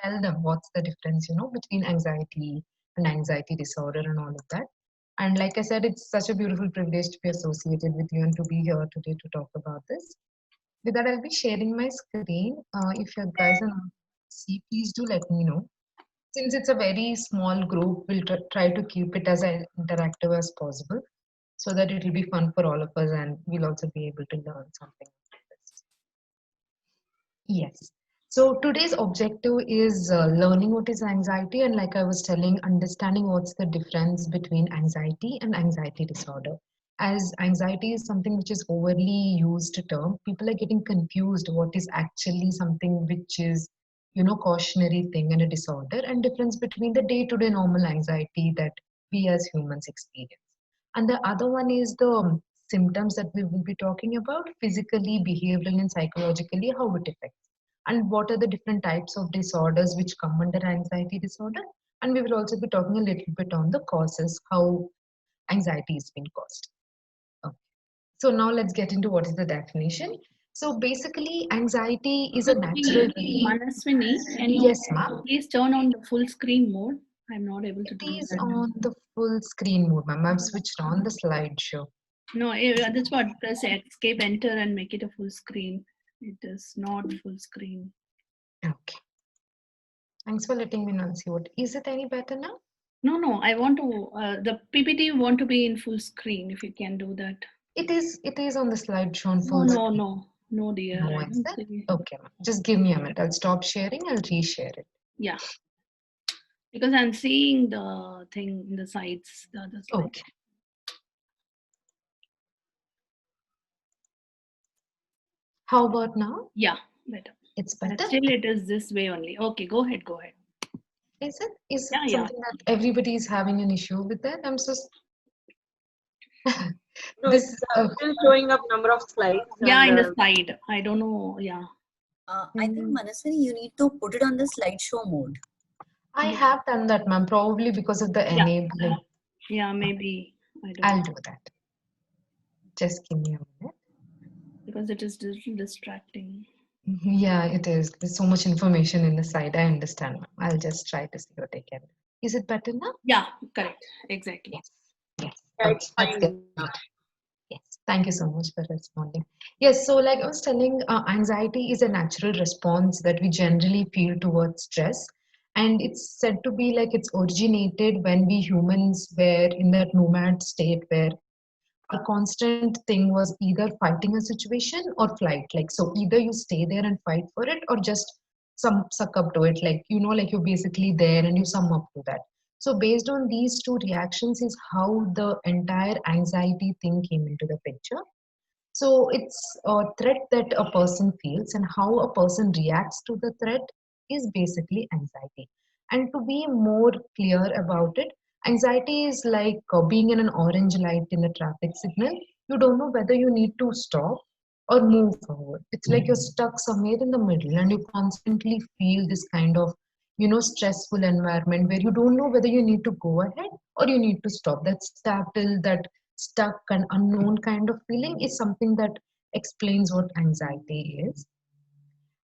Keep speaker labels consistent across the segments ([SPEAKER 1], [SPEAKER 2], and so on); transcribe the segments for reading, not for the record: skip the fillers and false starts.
[SPEAKER 1] tell them what's the difference, between anxiety and anxiety disorder and all of that. And like I said, it's such a beautiful privilege to be associated with you and to be here today to talk about this. With that, I'll be sharing my screen. If you guys are not see, please do let me know. Since it's a very small group, we'll try to keep it as interactive as possible so that it will be fun for all of us and we'll also be able to learn something from this. Yes. So today's objective is learning what is anxiety, and like I was telling, understanding what's the difference between anxiety and anxiety disorder. As anxiety is something which is overly used term, people are getting confused what is actually something which is, cautionary thing and a disorder, and difference between the day-to-day normal anxiety that we as humans experience. And the other one is the symptoms that we will be talking about physically, behaviorally, and psychologically, how it affects and what are the different types of disorders which come under anxiety disorder. And we will also be talking a little bit on the causes, how anxiety is being caused. Okay. So now let's get into what is the definition. So basically, anxiety is a natural.
[SPEAKER 2] Manaswini, can you
[SPEAKER 1] Yes, ma'am.
[SPEAKER 2] please turn on the full screen mode? I'm not able to
[SPEAKER 1] It
[SPEAKER 2] do
[SPEAKER 1] is
[SPEAKER 2] that.
[SPEAKER 1] on the full screen mode, ma'am. I've switched on the slideshow.
[SPEAKER 2] No, that's what. Press escape, enter, and make it a full screen. It is not full screen.
[SPEAKER 1] Okay. Thanks for letting me know. See what is it any better now?
[SPEAKER 2] No. I want to. The PPT want to be in full screen. If you can do that.
[SPEAKER 1] It is on the slideshow on
[SPEAKER 2] No,
[SPEAKER 1] full
[SPEAKER 2] no,
[SPEAKER 1] screen.
[SPEAKER 2] no, no, dear.
[SPEAKER 1] No,
[SPEAKER 2] I
[SPEAKER 1] is
[SPEAKER 2] don't
[SPEAKER 1] it?
[SPEAKER 2] see.
[SPEAKER 1] Okay, ma'am. Just give me a minute. I'll stop sharing. I'll reshare it.
[SPEAKER 2] Yeah, because I'm seeing the thing in the sides. The other slide.
[SPEAKER 1] Okay. How about now?
[SPEAKER 2] Yeah, better.
[SPEAKER 1] It's
[SPEAKER 2] But
[SPEAKER 1] better?
[SPEAKER 2] still, it is this way only. Okay, go ahead. Go ahead.
[SPEAKER 1] Is it? Is it
[SPEAKER 2] Yeah.
[SPEAKER 1] something that everybody is having an issue with that? I'm so
[SPEAKER 3] No,
[SPEAKER 1] this
[SPEAKER 3] it's still showing up number of slides.
[SPEAKER 2] Yeah,
[SPEAKER 3] and,
[SPEAKER 2] in the side. I don't know. Yeah.
[SPEAKER 4] I think Manaswini, you need to put it on the slideshow mode.
[SPEAKER 1] I have done that, ma'am, probably because of the enabling.
[SPEAKER 2] Yeah, maybe.
[SPEAKER 1] I'll do that. Just give me a minute.
[SPEAKER 2] Because it is distracting.
[SPEAKER 1] Yeah, it is. There's so much information in the side. I understand, ma'am. I'll just try to see what I can do. Is it better now?
[SPEAKER 2] Yeah, correct. Exactly.
[SPEAKER 1] Yes. Yes.
[SPEAKER 3] Yeah,
[SPEAKER 1] Okay,
[SPEAKER 3] it's
[SPEAKER 1] that's
[SPEAKER 3] fine.
[SPEAKER 1] good. Yes, thank you so much for responding. Yes, so like I was telling, anxiety is a natural response that we generally feel towards stress. And it's said to be like it's originated when we humans were in that nomad state where our constant thing was either fighting a situation or flight. Like, so either you stay there and fight for it or just some suck up to it. Like, like you're basically there and you sum up to that. So based on these two reactions is how the entire anxiety thing came into the picture. So it's a threat that a person feels and how a person reacts to the threat is basically anxiety. And to be more clear about it, anxiety is like being in an orange light in a traffic signal. You don't know whether you need to stop or move forward. It's like you're stuck somewhere in the middle and you constantly feel this kind of, stressful environment where you don't know whether you need to go ahead or you need to stop. That startle, that stuck and unknown kind of feeling is something that explains what anxiety is.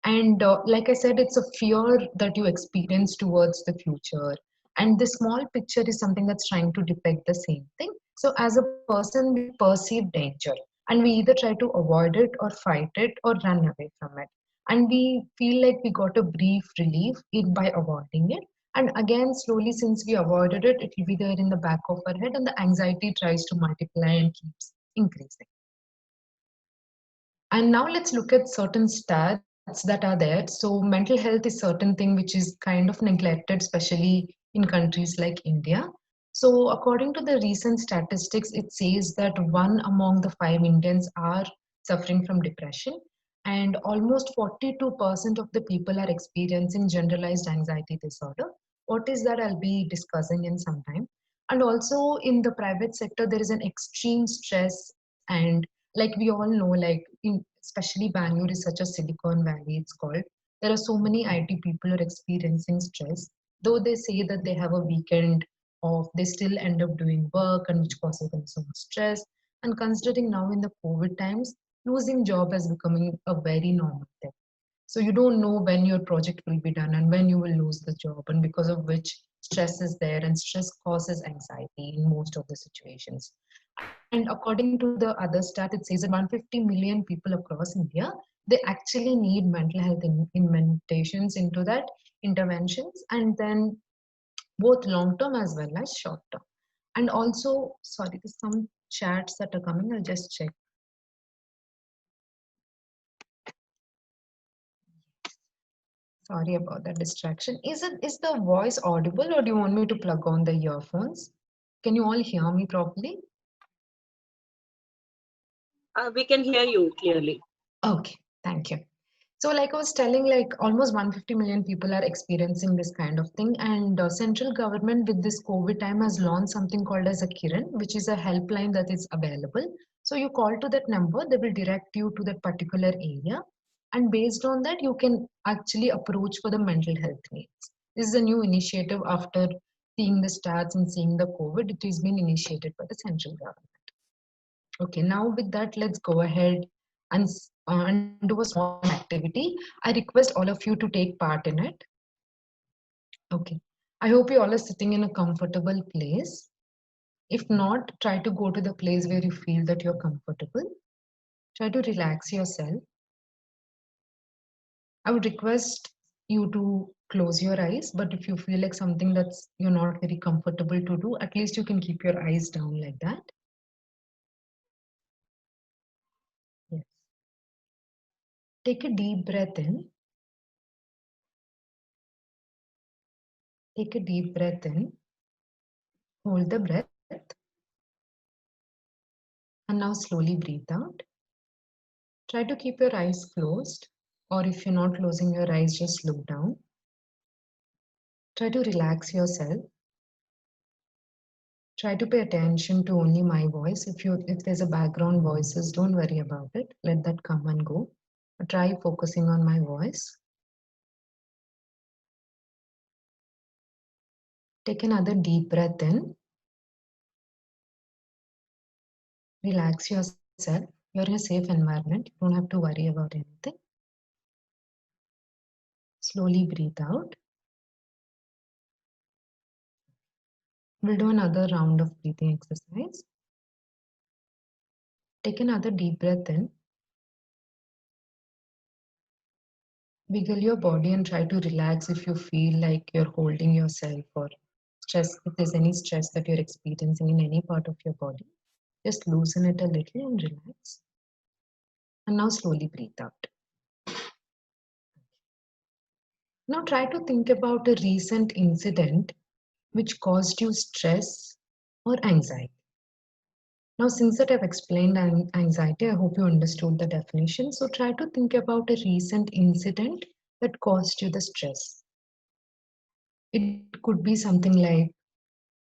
[SPEAKER 1] And like I said, it's a fear that you experience towards the future. And the small picture is something that's trying to depict the same thing. So, as a person, we perceive danger and we either try to avoid it or fight it or run away from it. And we feel like we got a brief relief by avoiding it. And again, slowly, since we avoided it, it will be there in the back of our head, and the anxiety tries to multiply and keeps increasing. And now let's look at certain stats that are there. So mental health is certain thing which is kind of neglected, especially in countries like India. So according to the recent statistics, it says that 1 among the 5 Indians are suffering from depression, and almost 42% of the people are experiencing generalized anxiety disorder. What is that? I'll be discussing in some time. And also in the private sector, there is an extreme stress, and like we all know, like especially Bangalore is such a Silicon Valley, it's called. There are so many IT people are experiencing stress. Though they say that they have a weekend off, they still end up doing work and which causes them so much stress. And considering now in the COVID times, losing job is becoming a very normal thing. So you don't know when your project will be done and when you will lose the job, and because of which stress is there, and stress causes anxiety in most of the situations. And according to the other stat, it says that 150 million people across India, they actually need mental health interventions into that interventions, and then both long term as well as short term. And also, sorry, there's some chats that are coming. I'll just check. Sorry about that distraction. Is the voice audible, or do you want me to plug on the earphones? Can you all hear me properly?
[SPEAKER 3] We can hear you clearly.
[SPEAKER 1] Okay, thank you. So like I was telling, like almost 150 million people are experiencing this kind of thing, and central government with this COVID time has launched something called as a Kiran, which is a helpline that is available. So you call to that number, they will direct you to that particular area, and based on that, you can actually approach for the mental health needs. This is a new initiative after seeing the stats and seeing the COVID. It has been initiated by the central government. Okay, now with that, let's go ahead and, and do a small activity. I request all of you to take part in it. Okay, I hope you all are sitting in a comfortable place. If not, try to go to the place where you feel that you're comfortable. Try to relax yourself. I would request you to close your eyes, but if you feel like something that's you're not very comfortable to do, at least you can keep your eyes down like that. Yes. Take a deep breath in. Take a deep breath in. Hold the breath. And now slowly breathe out. Try to keep your eyes closed, or if you're not closing your eyes, just look down. Try to relax yourself. Try to pay attention to only my voice. If there's a background voices, don't worry about it. Let that come and go. But try focusing on my voice. Take another deep breath in. Relax yourself. You're in a safe environment. You don't have to worry about anything. Slowly breathe out. We'll do another round of breathing exercise. Take another deep breath in. Wiggle your body and try to relax if you feel like you're holding yourself, or stress, if there's any stress that you're experiencing in any part of your body. Just loosen it a little and relax. And now slowly breathe out. Now try to think about a recent incident which caused you stress or anxiety. Now, since that I've explained anxiety, I hope you understood the definition. So try to think about a recent incident that caused you the stress. It could be something like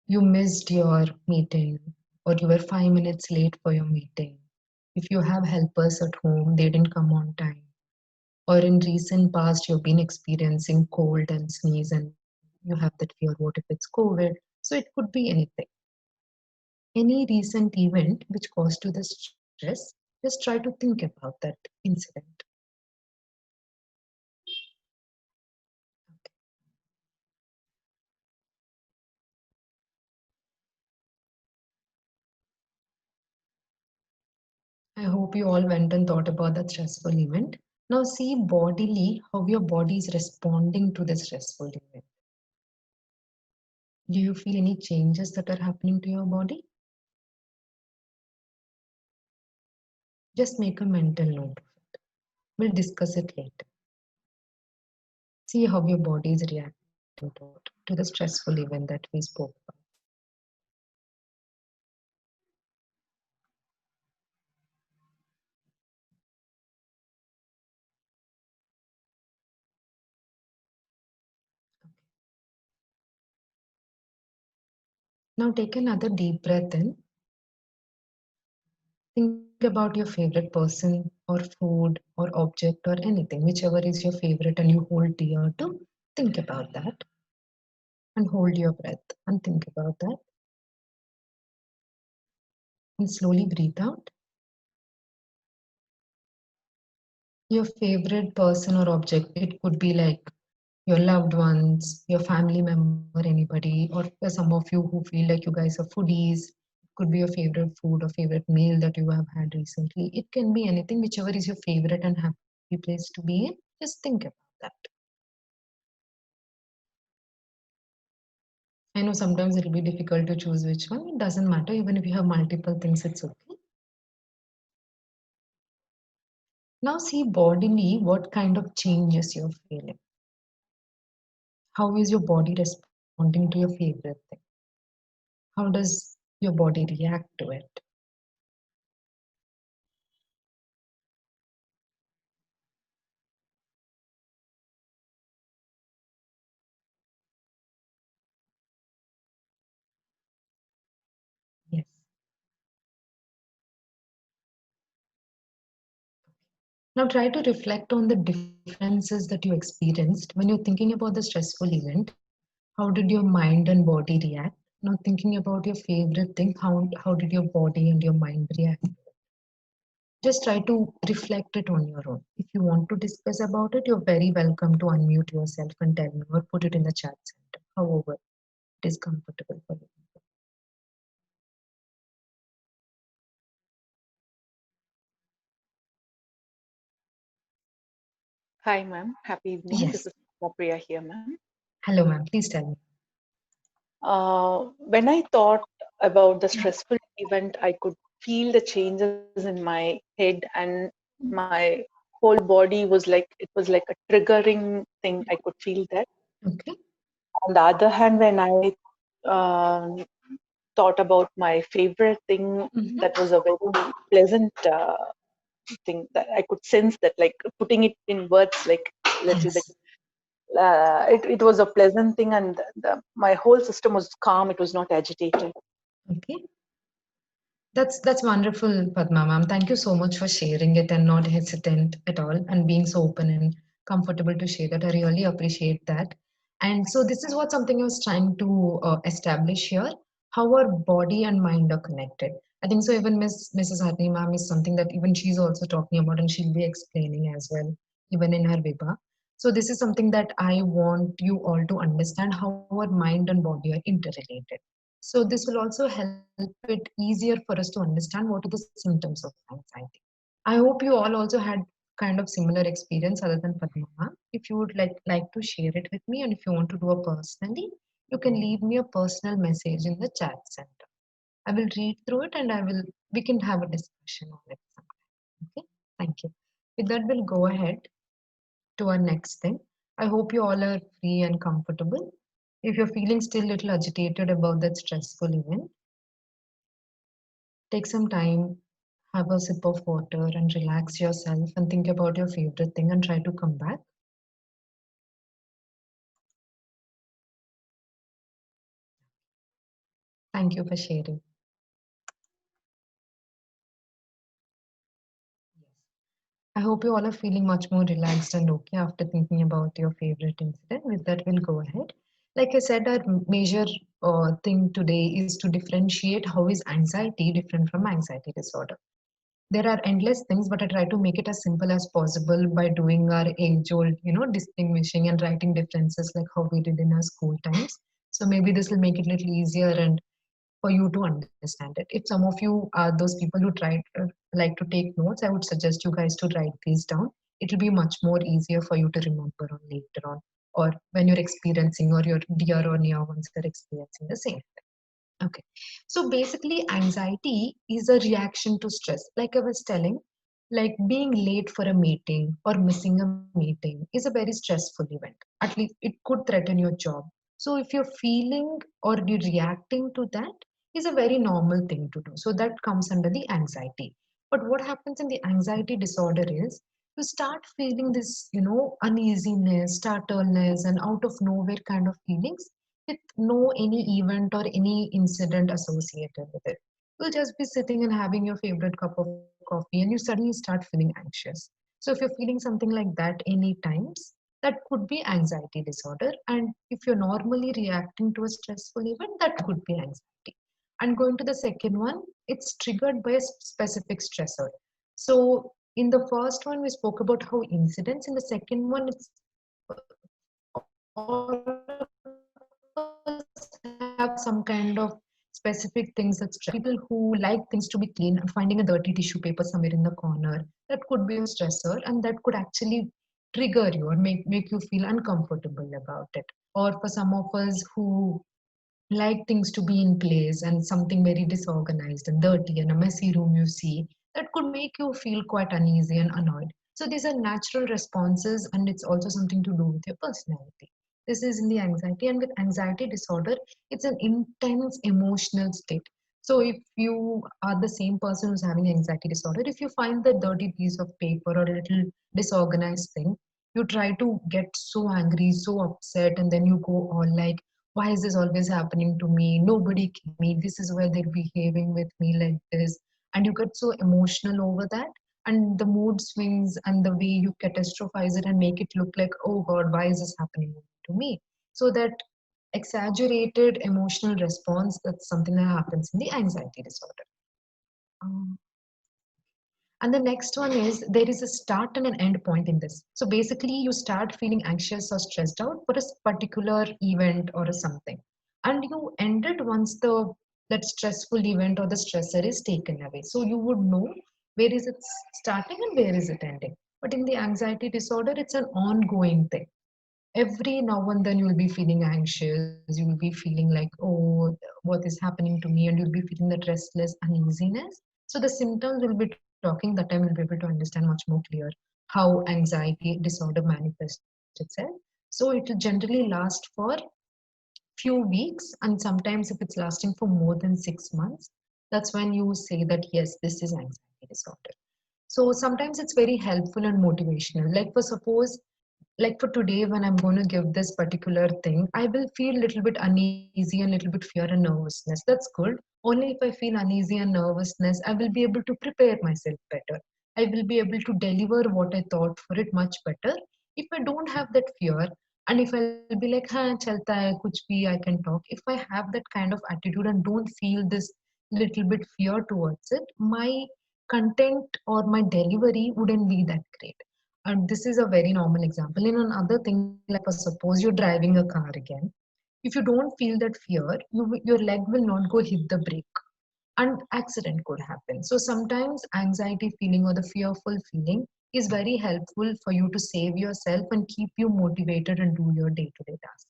[SPEAKER 1] you missed your meeting, or you were 5 minutes late for your meeting. If you have helpers at home, they didn't come on time. Or in recent past, you've been experiencing cold and sneeze, and you have that fear, what if it's COVID? So it could be anything. Any recent event which caused you the stress, just try to think about that incident. I hope you all went and thought about that stressful event. Now see bodily how your body is responding to the stressful event. Do you feel any changes that are happening to your body? Just make a mental note of it. We'll discuss it later. See how your body is reacting to the stressful event that we spoke about. Now take another deep breath in. Think about your favorite person or food or object or anything, whichever is your favorite and you hold dear to. Think about that and hold your breath and think about that. And slowly breathe out. Your favorite person or object. It could be like your loved ones, your family member, anybody, or some of you who feel like you guys are foodies. It could be your favorite food or favorite meal that you have had recently. It can be anything, whichever is your favorite and happy place to be in. Just think about that. I know sometimes it'll be difficult to choose which one. It doesn't matter. Even if you have multiple things, it's okay. Now see bodily what kind of changes you're feeling. How is your body responding to your favorite thing? How does your body react to it? Yes. Now try to reflect on the differences that you experienced when you're thinking about the stressful event. How did your mind and body react? Now thinking about your favorite thing, how did your body and your mind react? Just try to reflect it on your own. If you want to discuss about it, you're very welcome to unmute yourself and tell me or put it in the chat center. However, it is comfortable for you.
[SPEAKER 5] Hi, ma'am. Happy evening. This
[SPEAKER 1] Yes.
[SPEAKER 5] is Priya here, ma'am.
[SPEAKER 1] Hello, ma'am. Please tell me.
[SPEAKER 5] When I thought about the stressful event, I could feel the changes in my head, and my whole body was like a triggering thing. I could feel that.
[SPEAKER 1] Okay.
[SPEAKER 5] On the other hand, when I um thought about my favorite thing,
[SPEAKER 1] Mm-hmm.
[SPEAKER 5] that was a very pleasant thing that I could sense that, like putting it in words, like let's say that
[SPEAKER 1] Yes.
[SPEAKER 5] it was a pleasant thing, and my whole system was calm. It was not agitated.
[SPEAKER 1] Okay. That's wonderful, Padma ma'am. Thank you so much for sharing it and not hesitant at all and being so open and comfortable to share that. I really appreciate that. And so this is what something I was trying to establish here, how our body and mind are connected. I think so even Mrs. Harni ma'am is something that even she's also talking about and she'll be explaining as well, even in her Viba. So this is something that I want you all to understand how our mind and body are interrelated. So this will also help it easier for us to understand what are the symptoms of anxiety. I hope you all also had kind of similar experience other than Padma. If you would like to share it with me and if you want to do it personally, you can leave me a personal message in the chat center. I will read through it and we can have a discussion on it sometime. Okay? Thank you. With that, we'll go ahead to our next thing. I hope you all are free and comfortable. If you're feeling still a little agitated about that stressful event, take some time, have a sip of water, and relax yourself and think about your favorite thing and try to come back. Thank you for sharing. I hope you all are feeling much more relaxed and okay after thinking about your favorite incident. With that, we'll go ahead. Like I said, our major thing today is to differentiate how is anxiety different from anxiety disorder. There are endless things, but I try to make it as simple as possible by doing our age-old, distinguishing and writing differences like how we did in our school times. So maybe this will make it a little easier and for you to understand it. If some of you are those people who like to take notes, I would suggest you guys to write these down. It will be much more easier for you to remember on later on, or when you're experiencing or your dear or near ones are experiencing the same. Okay. So basically, anxiety is a reaction to stress. Like I was telling, like being late for a meeting or missing a meeting is a very stressful event. At least it could threaten your job. So if you're feeling or you're reacting to that is a very normal thing to do. So that comes under the anxiety. But what happens in the anxiety disorder is you start feeling this, uneasiness, startleness, and out of nowhere kind of feelings with no any event or any incident associated with it. You'll just be sitting and having your favorite cup of coffee and you suddenly start feeling anxious. So if you're feeling something like that any times, that could be anxiety disorder. And if you're normally reacting to a stressful event, that could be anxiety. And going to the second one, it's triggered by a specific stressor. So In the first one, we spoke about how incidents. In the second one, it's all have some kind of specific things that people who like things to be clean and finding a dirty tissue paper somewhere in the corner, that could be a stressor, and that could actually trigger you or make you feel uncomfortable about it. Or for some of us who like things to be in place and something very disorganized and dirty and a messy room you see, that could make you feel quite uneasy and annoyed. So these are natural responses, and it's also something to do with your personality. This is in the anxiety, and with anxiety disorder, it's an intense emotional state. So if you are the same person who's having anxiety disorder, if you find the dirty piece of paper or a little disorganized thing, you try to get so angry, so upset, and then you go all like, why is this always happening to me? Nobody can me. This is why they're behaving with me like this. And you get so emotional over that. And the mood swings and the way you catastrophize it and make it look like, oh God, why is this happening to me? So that exaggerated emotional response, that's something that happens in the anxiety disorder. Um, and the next one is there is a start and an end point in this. So basically, you start feeling anxious or stressed out for a particular event or a something, and you end it once the that stressful event or the stressor is taken away. So you would know where is it starting and where is it ending. But in the anxiety disorder, it's an ongoing thing. Every now and then you'll be feeling anxious. You will be feeling like, oh, what is happening to me, and you'll be feeling that restless uneasiness. So the symptoms will be talking that time, we'll be able to understand much more clear how anxiety disorder manifests itself. So it will generally last for few weeks, and sometimes if it's lasting for more than 6 months, that's when you say that yes, this is anxiety disorder. So sometimes it's very helpful and motivational. Like for suppose, like for today, when I'm going to give this particular thing, I will feel a little bit uneasy and a little bit fear and nervousness. That's good. Only if I feel uneasy and nervousness, I will be able to prepare myself better. I will be able to deliver what I thought for it much better. If I don't have that fear, and if I'll be like, ha, chalta hai, kuch bhi, I can talk. If I have that kind of attitude and don't feel this little bit fear towards it, my content or my delivery wouldn't be that great. And this is a very normal example. In another thing, like suppose you're driving a car again. If you don't feel that fear, your leg will not go hit the brake, and accident could happen. So sometimes anxiety feeling or the fearful feeling is very helpful for you to save yourself and keep you motivated and do your day-to-day tasks.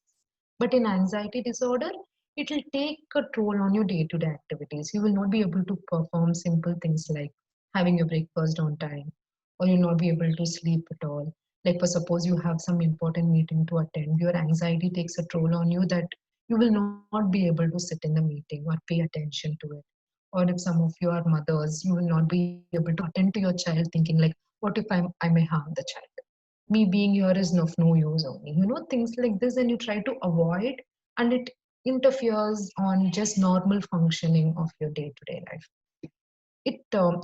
[SPEAKER 1] But in anxiety disorder, it will take a toll on your day-to-day activities. You will not be able to perform simple things like having your breakfast on time, or you'll not be able to sleep at all. Like for suppose you have some important meeting to attend, your anxiety takes a toll on you that you will not be able to sit in the meeting or pay attention to it. Or if some of you are mothers, you will not be able to attend to your child thinking like, what if I may harm the child? Me being here is of no use only. Things like this, and you try to avoid, and it interferes on just normal functioning of your day-to-day life.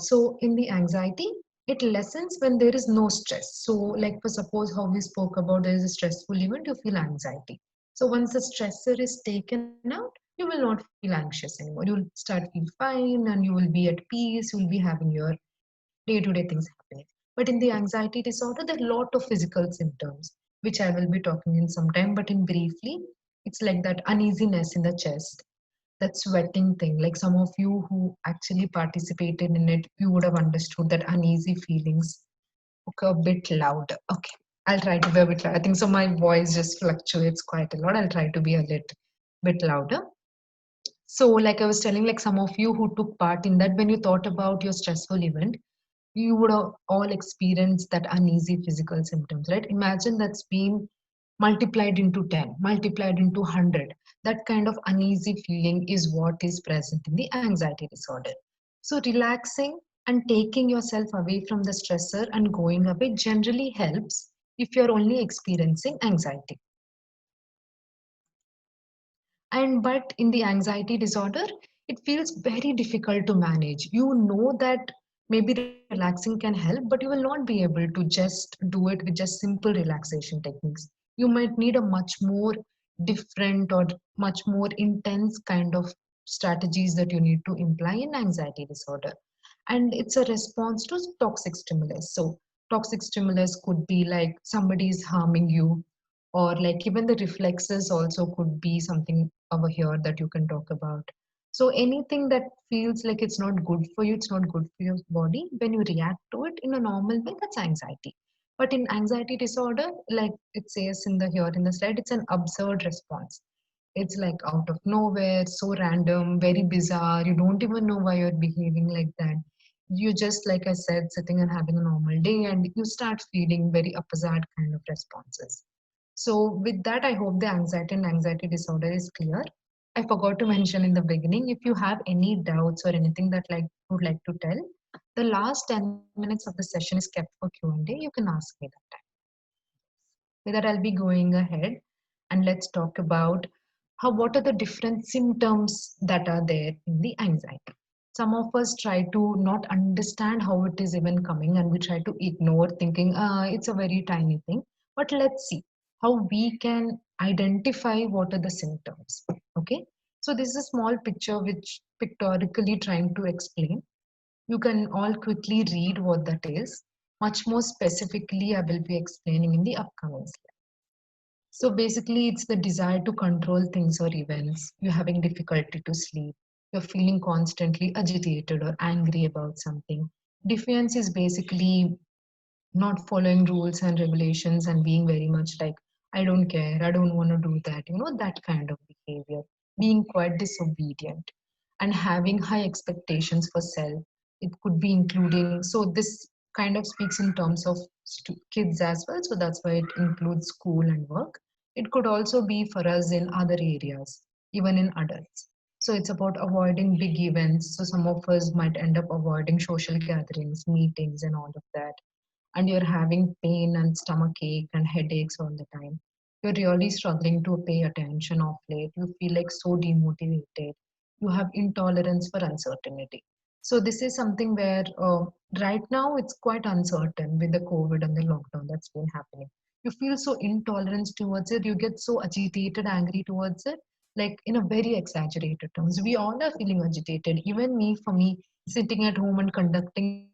[SPEAKER 1] So in the anxiety, it lessens when there is no stress. So like for suppose how we spoke about, there is a stressful event, you feel anxiety. So once the stressor is taken out, you will not feel anxious anymore. You'll start feel fine, and you will be at peace. You'll be having your day-to-day things happening. But in the anxiety disorder, there are a lot of physical symptoms, which I will be talking in some time. But in briefly, it's like that uneasiness in the chest, that sweating thing. Like some of you who actually participated in it, you would have understood that uneasy feelings. Okay, a bit louder. Okay, I'll try to be a bit louder. I think so. My voice just fluctuates quite a lot. I'll try to be a little bit louder. So, like I was telling, like some of you who took part in that, when you thought about your stressful event, you would have all experienced that uneasy physical symptoms, right? Imagine that's been multiplied into 10, multiplied into 100. That kind of uneasy feeling is what is present in the anxiety disorder. So, relaxing and taking yourself away from the stressor and going away generally helps if you're only experiencing anxiety. And but in the anxiety disorder, it feels very difficult to manage. You know that maybe relaxing can help, but you will not be able to just do it with just simple relaxation techniques. You might need a much more different or much more intense kind of strategies that you need to imply in anxiety disorder. and it's a response to toxic stimulus. So toxic stimulus could be like somebody is harming you, or like even the reflexes also could be something over here that you can talk about. So anything that feels like it's not good for you, it's not good for your body, when you react to it in a normal way, that's anxiety. But in anxiety disorder, like it says in the here in the slide, it's an absurd response. It's like out of nowhere, so random, very bizarre. You don't even know why you're behaving like that. You just, like I said, sitting and having a normal day, and you start feeling very opposite kind of responses. So, with that, I hope the anxiety and anxiety disorder is clear. I forgot to mention in the beginning, if you have any doubts or anything that like would like to tell, the last 10 minutes of the session is kept for Q&A. You can ask me that time. With that, I'll be going ahead and let's talk about what are the different symptoms that are there in the anxiety. Some of us try to not understand how it is even coming, and we try to ignore, thinking it's a very tiny thing. But let's see how we can identify what are the symptoms. Okay, so this is a small picture which pictorically trying to explain. You can all quickly read what that is. Much more specifically, I will be explaining in the upcoming slide. So basically, it's the desire to control things or events. You're having difficulty to sleep. You're feeling constantly agitated or angry about something. Defiance is basically not following rules and regulations and being very much like, I don't care, I don't want to do that, that kind of behavior. Being quite disobedient and having high expectations for self. It could be including, so this kind of speaks in terms of kids as well, so that's why it includes school and work. It could also be for us in other areas, even in adults. So it's about avoiding big events. So some of us might end up avoiding social gatherings, meetings, and all of that, and you're having pain and stomach ache and headaches all the time. You're really struggling to pay attention of late. You feel like so demotivated. You have intolerance for uncertainty. So this is something where right now it's quite uncertain with the COVID and the lockdown that's been happening. You feel so intolerant towards it. You get so agitated, angry towards it, like in a very exaggerated terms. We all are feeling agitated. Even me, for me, sitting at home and conducting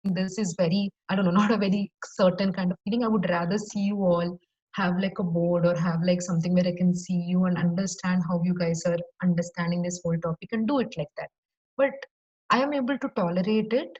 [SPEAKER 1] this is very, I don't know, not a very certain kind of feeling. I would rather see you all have like a board or have like something where I can see you and understand how you guys are understanding this whole topic and do it like that. But I am able to tolerate it.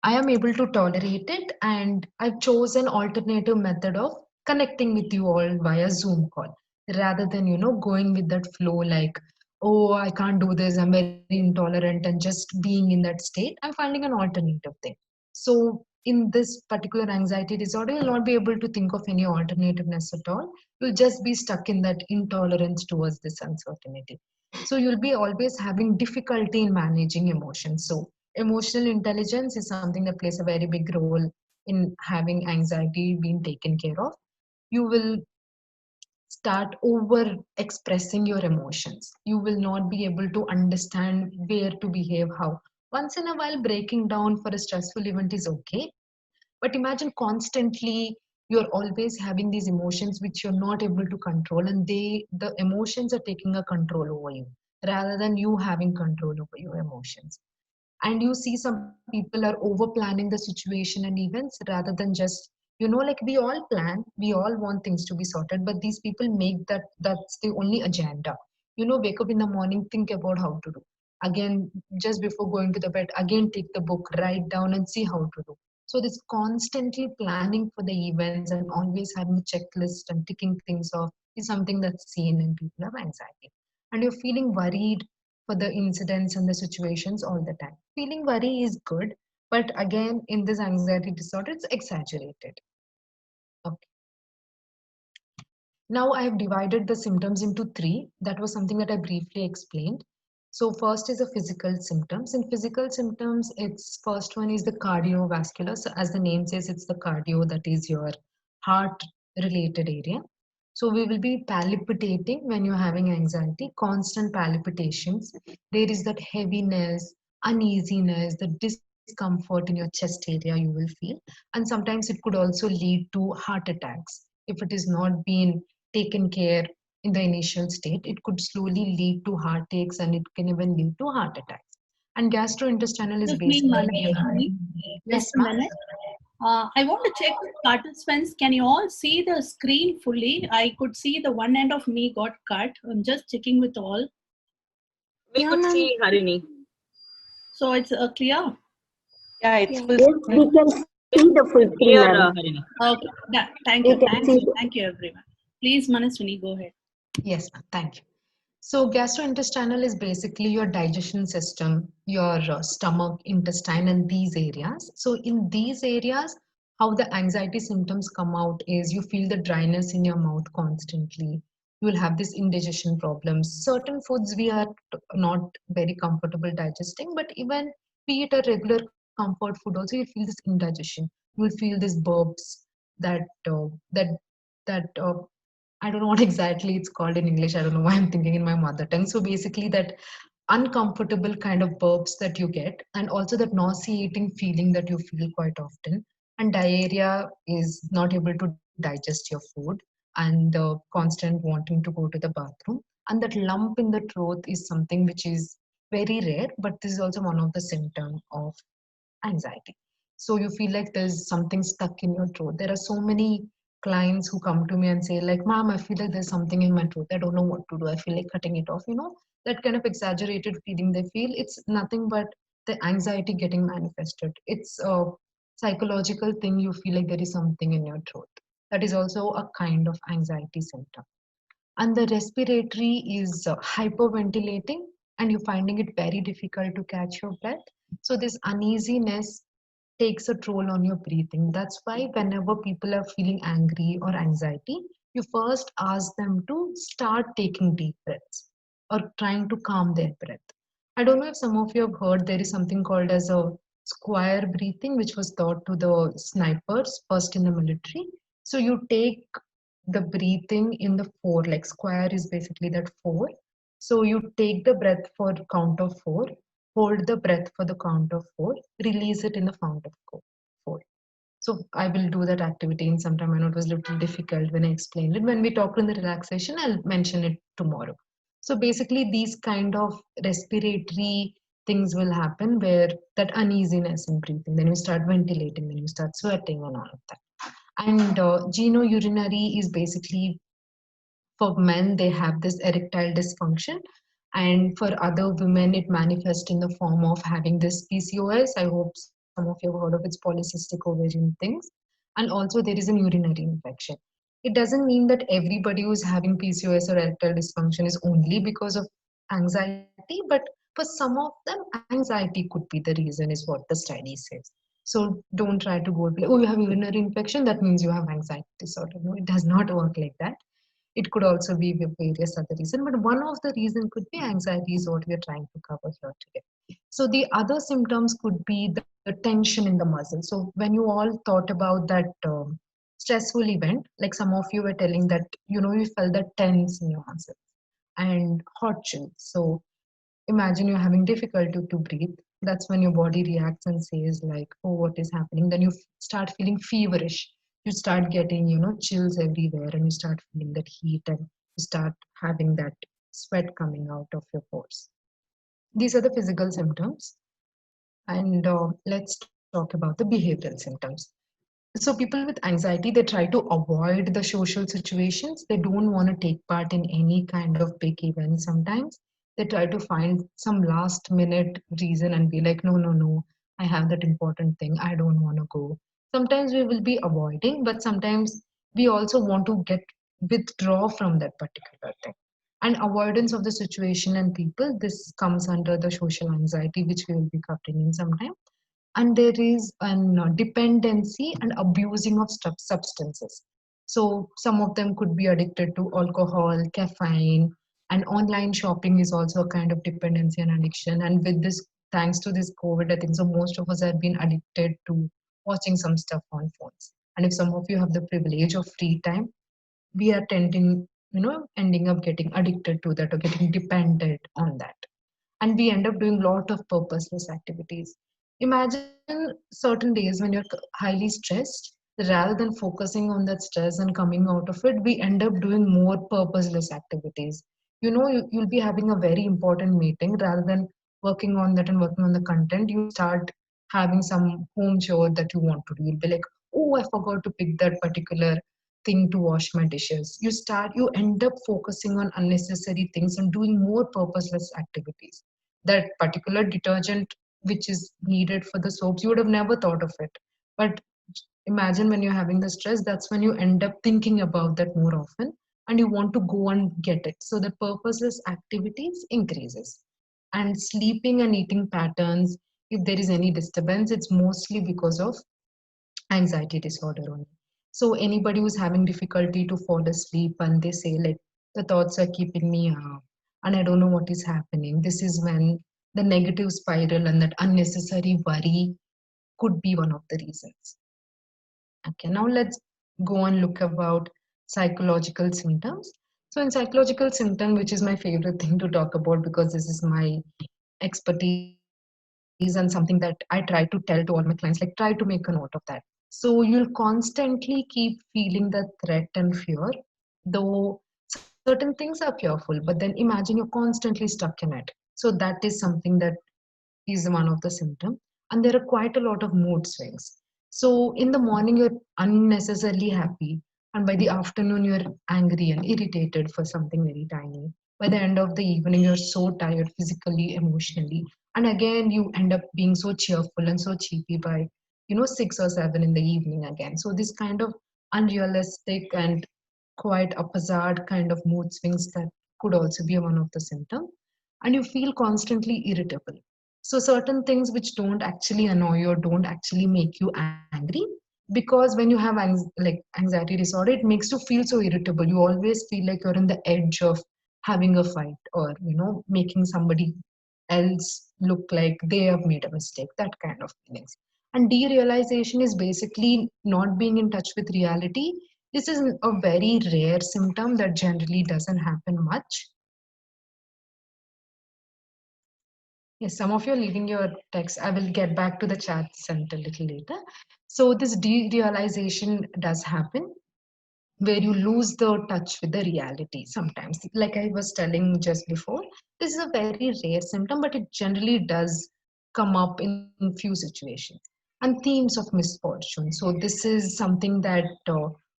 [SPEAKER 1] I am able to tolerate it, and I've chosen alternative method of connecting with you all via Zoom call rather than going with that flow like, oh, I can't do this, I'm very intolerant, and just being in that state. I'm finding an alternative thing. So in this particular anxiety disorder, you'll not be able to think of any alternativeness at all. You'll just be stuck in that intolerance towards this uncertainty. So you'll be always having difficulty in managing emotions. So emotional intelligence is something that plays a very big role in having anxiety being taken care of. You will start over expressing your emotions. You will not be able to understand where to behave, how. Once in a while, breaking down for a stressful event is okay. But imagine constantly you're always having these emotions which you're not able to control, and the emotions are taking a control over you rather than you having control over your emotions. And you see some people are over planning the situation and events rather than just, like we all plan, we all want things to be sorted, but these people make that's the only agenda. Wake up in the morning, think about how to do again, just before going to the bed again, take the book, write down and see how to do. So this constantly planning for the events and always having a checklist and ticking things off is something that's seen in people of anxiety. And you're feeling worried for the incidents and the situations all the time. Feeling worry is good, but again, in this anxiety disorder, it's exaggerated. Okay. Now I have divided the symptoms into three. That was something that I briefly explained. So first is the physical symptoms. In physical symptoms, its first one is the cardiovascular. So as the name says, it's the cardio, that is your heart related area. So we will be palpitating when you're having anxiety, constant palpitations. There is that heaviness, uneasiness, the discomfort in your chest area you will feel. And sometimes it could also lead to heart attacks. If it is not being taken care in the initial state, it could slowly lead to heartaches and it can even lead to heart attacks. And gastrointestinal is
[SPEAKER 2] Excuse me,
[SPEAKER 1] basically
[SPEAKER 2] Mani.
[SPEAKER 1] yes,
[SPEAKER 2] Just a
[SPEAKER 1] ma'am.
[SPEAKER 2] minute. I want to check with participants. Can you all see the screen fully? I could see the one end of me got cut. I'm just checking with all.
[SPEAKER 3] We
[SPEAKER 4] Yeah,
[SPEAKER 3] could
[SPEAKER 4] ma'am.
[SPEAKER 3] see Harini.
[SPEAKER 2] So it's clear.
[SPEAKER 5] Yeah, it's full
[SPEAKER 6] Yes,
[SPEAKER 5] screen.
[SPEAKER 6] we can see the full screen,
[SPEAKER 3] Clear,
[SPEAKER 6] ma'am.
[SPEAKER 3] Harini.
[SPEAKER 2] Okay. Yeah. Thank
[SPEAKER 6] You
[SPEAKER 2] you.
[SPEAKER 6] can see.
[SPEAKER 2] Thank you, everyone. Please, Manaswini, go ahead.
[SPEAKER 1] Yes, ma'am. Thank you. So gastrointestinal is basically your digestion system, your stomach, intestine, and these areas. So in these areas, how the anxiety symptoms come out is you feel the dryness in your mouth constantly. You will have this indigestion problems. Certain foods we are not very comfortable digesting, but even be it a regular comfort food, also you feel this indigestion. You will feel these burps that that I don't know what exactly it's called in English. I don't know why I'm thinking in my mother tongue. So basically, that uncomfortable kind of burps that you get, and also that nauseating feeling that you feel quite often. And diarrhea is not able to digest your food, and the constant wanting to go to the bathroom. And that lump in the throat is something which is very rare, but this is also one of the symptoms of anxiety. So you feel like there's something stuck in your throat. There are so many clients who come to me and say, like, ma'am, I feel like there's something in my throat. I don't know what to do. I feel like cutting it off. That kind of exaggerated feeling they feel. It's nothing but the anxiety getting manifested. It's a psychological thing. You feel like there is something in your throat. That is also a kind of anxiety symptom. And the respiratory is hyperventilating, and you're finding it very difficult to catch your breath. So this uneasiness takes a toll on your breathing. That's why whenever people are feeling angry or anxiety, you first ask them to start taking deep breaths or trying to calm their breath. I don't know if some of you have heard there is something called as a square breathing, which was taught to the snipers first in the military. So you take the breathing in the four, like square is basically that four. So you take the breath for count of four, hold the breath for the count of four, release it in the count of four. So I will do that activity in some time. I know it was a little difficult when I explained it. When we talk in the relaxation, I'll mention it tomorrow. So basically, these kind of respiratory things will happen where that uneasiness in breathing, then you start ventilating, then you start sweating and all of that. And genourinary is basically for men, they have this erectile dysfunction. And for other women, it manifests in the form of having this PCOS. I hope some of you have heard of its polycystic ovarian things. And also, there is an urinary infection. It doesn't mean that everybody who's having PCOS or erectile dysfunction is only because of anxiety, but for some of them, anxiety could be the reason, is what the study says. So don't try to go, oh, you have urinary infection, that means you have anxiety disorder. No, it does not work like that. It could also be with various other reasons, but one of the reason could be anxiety is what we are trying to cover here today. So the other symptoms could be the tension in the muscle. So when you all thought about that stressful event, like some of you were telling that, you felt that tense in your muscles and hot chills. So imagine you're having difficulty to breathe. That's when your body reacts and says like, oh, what is happening? Then you start feeling feverish. You start getting chills everywhere, and you start feeling that heat, and you start having that sweat coming out of your pores. These are the physical symptoms. And let's talk about the behavioral symptoms. So people with anxiety, they try to avoid the social situations. They don't want to take part in any kind of big event. Sometimes they try to find some last minute reason and be like, no, no, no, I have that important thing, I don't want to go. Sometimes we will be avoiding, but sometimes we also want to withdraw from that particular thing. And avoidance of the situation and people, this comes under the social anxiety, which we will be covering in some time. And there is an dependency and abusing of substances. So some of them could be addicted to alcohol, caffeine, and online shopping is also a kind of dependency and addiction. And with this, thanks to this COVID, I think so most of us have been addicted to watching some stuff on phones. And if some of you have the privilege of free time, we are tending, ending up getting addicted to that or getting dependent on that. And we end up doing a lot of purposeless activities. Imagine certain days when you're highly stressed, rather than focusing on that stress and coming out of it, we end up doing more purposeless activities. You'll be having a very important meeting, rather than working on that and working on the content, you start having some home chore that you want to do. You'll be like, oh, I forgot to pick that particular thing to wash my dishes. You end up focusing on unnecessary things and doing more purposeless activities. That particular detergent which is needed for the soaps, you would have never thought of it. But imagine when you're having the stress, that's when you end up thinking about that more often and you want to go and get it. So the purposeless activities increases. And sleeping and eating patterns, if there is any disturbance, it's mostly because of anxiety disorder only. So anybody who's having difficulty to fall asleep and they say like the thoughts are keeping me up and I don't know what is happening, this is when the negative spiral and that unnecessary worry could be one of the reasons. Okay, now let's go and look about psychological symptoms. So in psychological symptom, which is my favorite thing to talk about because this is my expertise and something that I try to tell to all my clients, like try to make a note of that. So you'll constantly keep feeling the threat and fear, though certain things are fearful, but then imagine you're constantly stuck in it. So that is something that is one of the symptoms. And there are quite a lot of mood swings. So in the morning, you're unnecessarily happy. And by the afternoon, you're angry and irritated for something very tiny. By the end of the evening, you're so tired physically, emotionally. And again, you end up being so cheerful and so cheapy by, 6 or 7 in the evening again. So this kind of unrealistic and quite a bizarre kind of mood swings that could also be one of the symptoms. And you feel constantly irritable. So certain things which don't actually annoy you or don't actually make you angry, because when you have anxiety disorder, it makes you feel so irritable. You always feel like you're on the edge of having a fight or making somebody else look like they have made a mistake. That kind of feelings. And derealization is basically not being in touch with reality. This is a very rare symptom that generally doesn't happen much. Yes, some of you are leaving your text. I will get back to the chat center a little later. So this derealization does happen where you lose the touch with the reality sometimes. Like I was telling just before, this is a very rare symptom, but it generally does come up in few situations. And themes of misfortune. So this is something that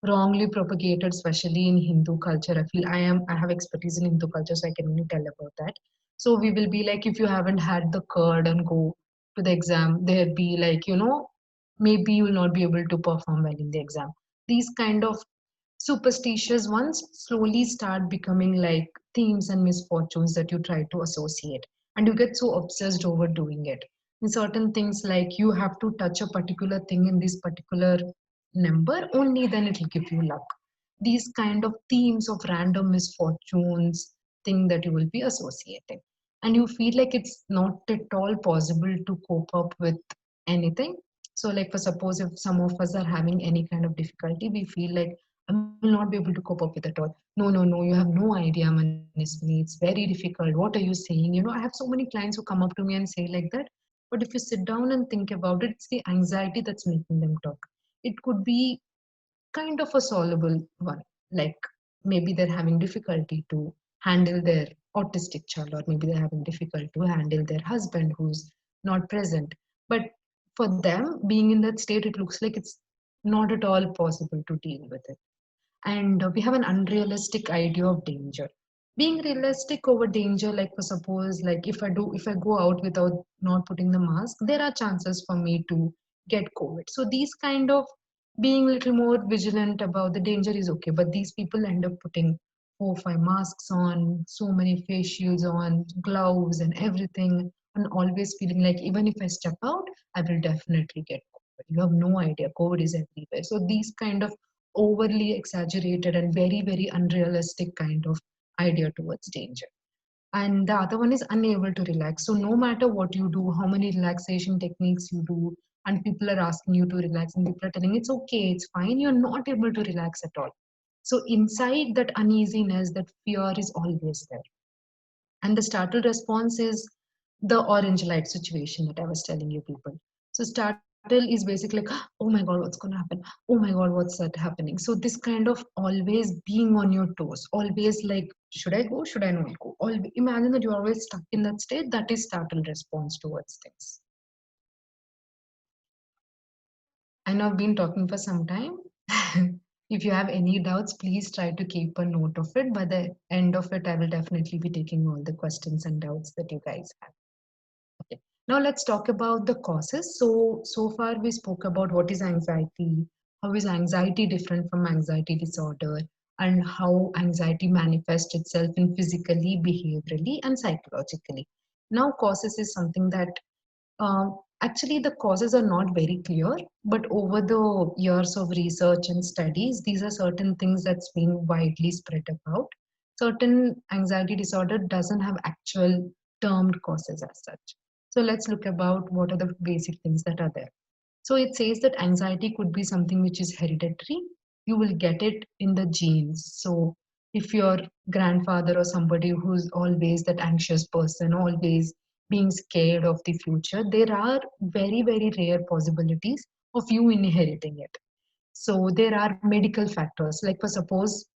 [SPEAKER 1] wrongly propagated, especially in Hindu culture. I have expertise in Hindu culture, so I can only tell about that. So we will be like, if you haven't had the curd and go to the exam, there'd be like, maybe you will not be able to perform well in the exam. These kind of superstitious ones slowly start becoming like themes and misfortunes that you try to associate. And you get so obsessed over doing it. In certain things, like you have to touch a particular thing in this particular number, only then it will give you luck. These kind of themes of random misfortunes, thing that you will be associating. And you feel like it's not at all possible to cope up with anything. So, like, for suppose if some of us are having any kind of difficulty, we feel like I will not be able to cope up with it all. No, no, no, you have no idea, Manaswini. It's very difficult. What are you saying? I have so many clients who come up to me and say like that. But if you sit down and think about it, it's the anxiety that's making them talk. It could be kind of a solvable one. Like maybe they're having difficulty to handle their autistic child, or maybe they're having difficulty to handle their husband who's not present. But for them, being in that state, it looks like it's not at all possible to deal with it. And we have an unrealistic idea of danger. Being realistic over danger, like for suppose, like if I go out without not putting the mask, there are chances for me to get COVID. So these kind of being a little more vigilant about the danger is okay, but these people end up putting 4 or 5 masks on, so many face shields on, gloves and everything, and always feeling like even if I step out, I will definitely get COVID. You have no idea, COVID is everywhere. So these kind of overly exaggerated and very, very unrealistic kind of idea towards danger. And the other one is unable to relax. So no matter what you do, how many relaxation techniques you do, and people are asking you to relax, and people are telling it's okay, it's fine, you're not able to relax at all. So inside that uneasiness, that fear is always there. And the startle response is the orange light situation that I was telling you people. So startle is basically like, oh my God, what's going to happen? Oh my God, what's that happening? So this kind of always being on your toes, always like, should I go? Should I not go? Imagine that you're always stuck in that state. That is startle response towards things. I know I've been talking for some time. If you have any doubts, please try to keep a note of it. By the end of it, I will definitely be taking all the questions and doubts that you guys have. Okay. Now let's talk about the causes. So far we spoke about what is anxiety, how is anxiety different from anxiety disorder, and how anxiety manifests itself in physically, behaviorally, and psychologically. Now causes is something that actually the causes are not very clear, but over the years of research and studies, these are certain things that's been widely spread about. Certain anxiety disorder doesn't have actual termed causes as such. So let's look about what are the basic things that are there. So it says that anxiety could be something which is hereditary. You will get it in the genes. So if your grandfather or somebody who's always that anxious person, always being scared of the future, there are very, very rare possibilities of you inheriting it. So there are medical factors, like for suppose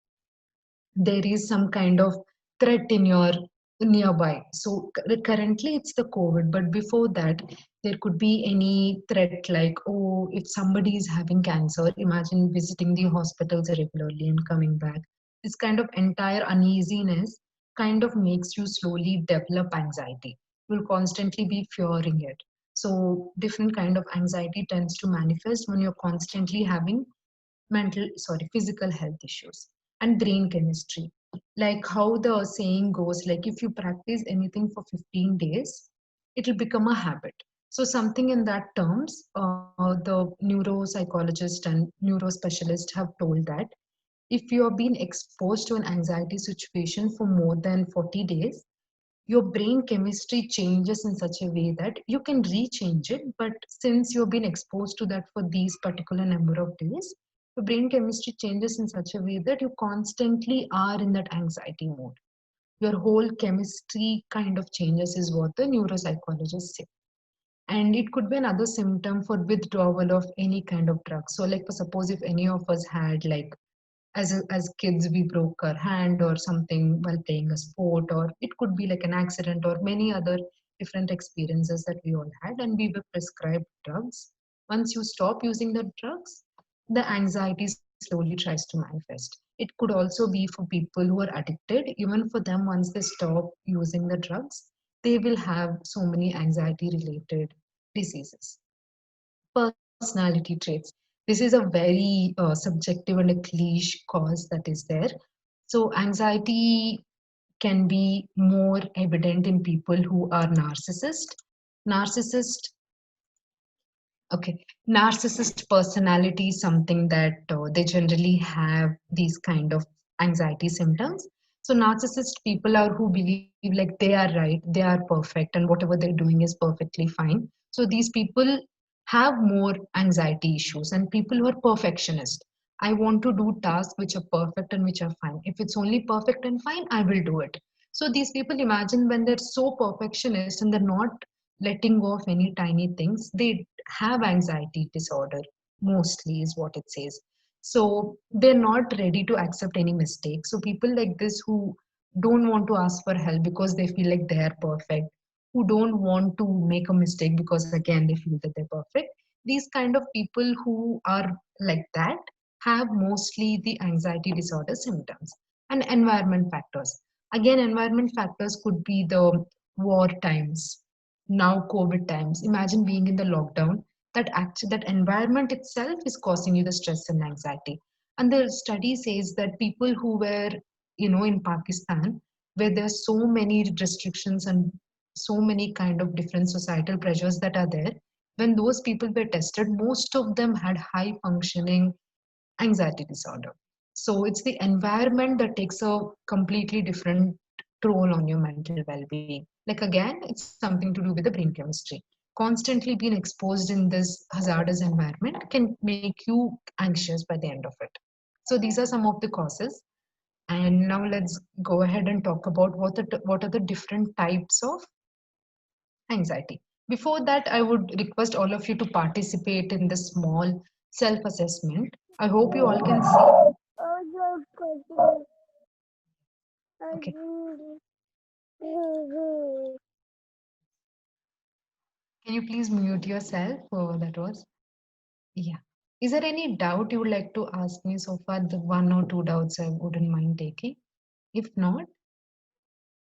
[SPEAKER 1] there is some kind of threat in your nearby. So currently it's the COVID, but before that, there could be any threat like, oh, if somebody is having cancer, imagine visiting the hospitals regularly and coming back. This kind of entire uneasiness kind of makes you slowly develop anxiety. You'll constantly be fearing it. So different kind of anxiety tends to manifest when you're constantly having physical health issues. And brain chemistry, like how the saying goes, like if you practice anything for 15 days, it'll become a habit. So something in that terms, the neuropsychologist and neurospecialist have told that if you have been exposed to an anxiety situation for more than 40 days, your brain chemistry changes in such a way that you can rechange it. But since you've been exposed to that for these particular number of days, your brain chemistry changes in such a way that you constantly are in that anxiety mode. Your whole chemistry kind of changes, is what the neuropsychologists say. And it could be another symptom for withdrawal of any kind of drug. So, like, for suppose if any of us had like as kids we broke our hand or something while playing a sport, or it could be like an accident or many other different experiences that we all had, and we were prescribed drugs. Once you stop using the drugs, the anxiety slowly tries to manifest. It could also be for people who are addicted. Even for them, once they stop using the drugs, they will have so many anxiety related diseases. Personality traits. This is a very subjective and a cliche cause that is there. So anxiety can be more evident in people who are narcissist. Narcissist, okay, narcissist personality is something that they generally have these kind of anxiety symptoms. So narcissist people are who believe like they are right, they are perfect, and whatever they're doing is perfectly fine. So these people have more anxiety issues, and people who are perfectionist. I want to do tasks which are perfect and which are fine. If it's only perfect and fine, I will do it. So these people, imagine when they're so perfectionist and they're not letting go of any tiny things, they have anxiety disorder, mostly is what it says. So they're not ready to accept any mistakes. So people like this who don't want to ask for help because they feel like they are perfect, who don't want to make a mistake because again they feel that they're perfect, these kind of people who are like that have mostly the anxiety disorder symptoms. And environment factors, again environment factors could be the war times, now COVID times. Imagine being in the lockdown. That actually, that environment itself is causing you the stress and anxiety. And the study says that people who were, in Pakistan, where there's so many restrictions and so many kind of different societal pressures that are there, when those people were tested, most of them had high functioning anxiety disorder. So it's the environment that takes a completely different toll on your mental well-being. Like again, it's something to do with the brain chemistry. Constantly being exposed in this hazardous environment can make you anxious by the end of it. So these are some of the causes. And now let's go ahead and talk about what are the different types of anxiety. Before that, I would request all of you to participate in this small self-assessment. I hope you all can see. Okay. Can you please mute yourself? That was. Yeah. Is there any doubt you would like to ask me so far? The one or two doubts I wouldn't mind taking. If not,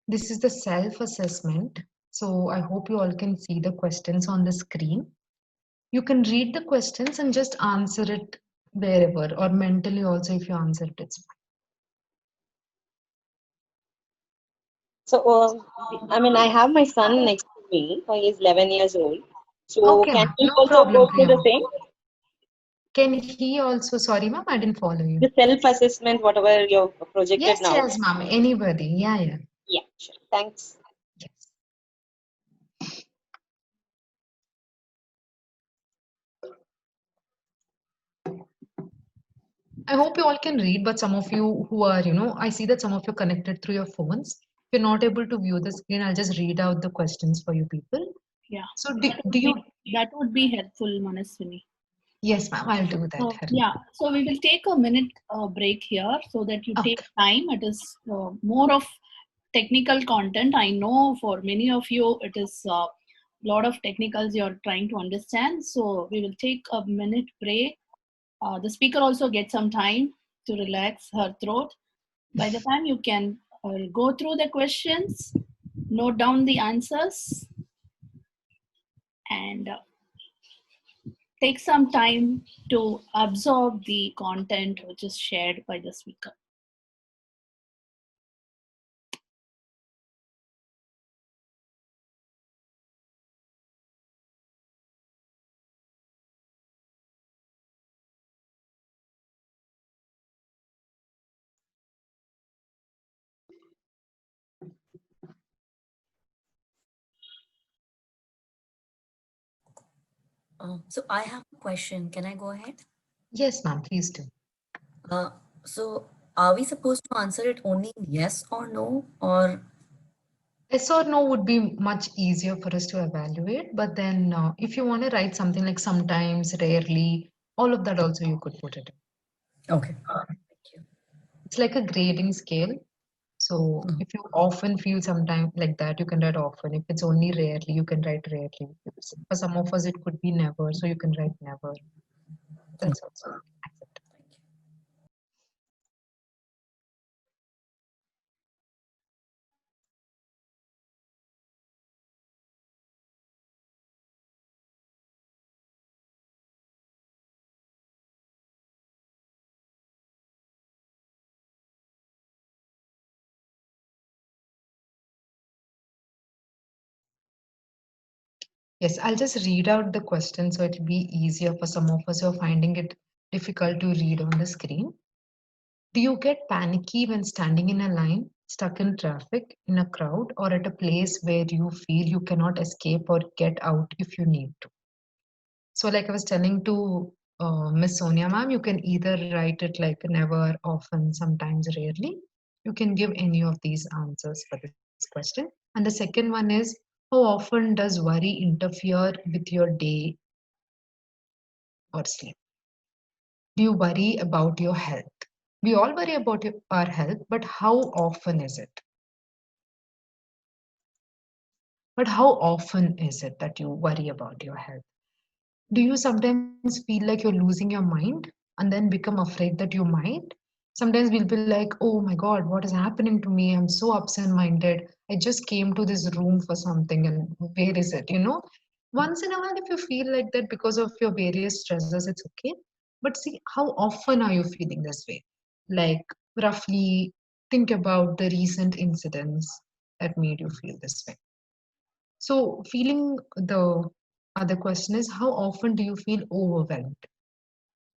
[SPEAKER 1] this is the self-assessment. So I hope you all can see the questions on the screen. You can read the questions and just answer it wherever, or mentally also if you answer it, it's fine.
[SPEAKER 6] So, I mean, I have my son next to me. He is 11 years old. So,
[SPEAKER 1] Okay,
[SPEAKER 6] can
[SPEAKER 1] ma'am.
[SPEAKER 6] he
[SPEAKER 1] No
[SPEAKER 6] also
[SPEAKER 1] problem,
[SPEAKER 6] go through the
[SPEAKER 1] Priya.
[SPEAKER 6] same?
[SPEAKER 1] Can he also, sorry, ma'am, I didn't follow you.
[SPEAKER 6] The self-assessment, whatever you're projected
[SPEAKER 1] Yes,
[SPEAKER 6] now.
[SPEAKER 1] yes, ma'am. Anybody. Yeah, yeah.
[SPEAKER 6] Yeah, sure. Thanks.
[SPEAKER 1] Yes. I hope you all can read, but some of you who are, I see that some of you are connected through your phones. If you're not able to view the screen, I'll just read out the questions for you people.
[SPEAKER 2] Yeah.
[SPEAKER 1] So
[SPEAKER 2] That would be helpful, Manaswini.
[SPEAKER 1] Yes, ma'am, I'll do that.
[SPEAKER 2] Yeah, so we will take a minute break here so that you take time. It is more of technical content. I know for many of you it is a lot of technicals you're trying to understand. So we will take a minute break. The speaker also gets some time to relax her throat. By the time you can go through the questions, note down the answers, and take some time to absorb the content which is shared by the speaker.
[SPEAKER 4] So I have a question. Can I go ahead?
[SPEAKER 1] Yes, ma'am, please do.
[SPEAKER 4] So are we supposed to answer it only yes or no, or?
[SPEAKER 1] Yes or no would be much easier for us to evaluate, but then if you want to write something like sometimes, rarely, all of that also you could put it in.
[SPEAKER 4] Okay. Thank you.
[SPEAKER 1] It's like a grading scale. So if you often feel sometimes like that, you can write often. If it's only rarely, you can write rarely. For some of us, it could be never, so you can write never. That's also acceptable. Yes, I'll just read out the question so it'll be easier for some of us who are finding it difficult to read on the screen. Do you get panicky when standing in a line, stuck in traffic, in a crowd, or at a place where you feel you cannot escape or get out if you need to? So, like I was telling to Miss Sonia ma'am, you can either write it like never, often, sometimes, rarely. You can give any of these answers for this question. And the second one is, how often does worry interfere with your day or sleep? Do you worry about your health? We all worry about our health, but how often is it? But how often is it that you worry about your health? Do you sometimes feel like you're losing your mind and then become afraid that you might? Sometimes we'll be like, oh my God, what is happening to me? I'm so absent minded. I just came to this room for something and where is it? Once in a while, if you feel like that because of your various stresses, it's okay. But see, how often are you feeling this way? Like, roughly think about the recent incidents that made you feel this way. So, feeling the other question is, how often do you feel overwhelmed?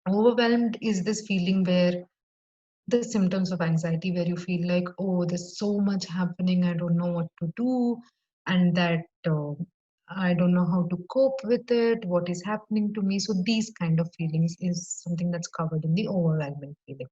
[SPEAKER 1] Overwhelmed is this feeling where the symptoms of anxiety, where you feel like, oh, there's so much happening, I don't know what to do, and that I don't know how to cope with it, what is happening to me. So, these kind of feelings is something that's covered in the overwhelming feeling.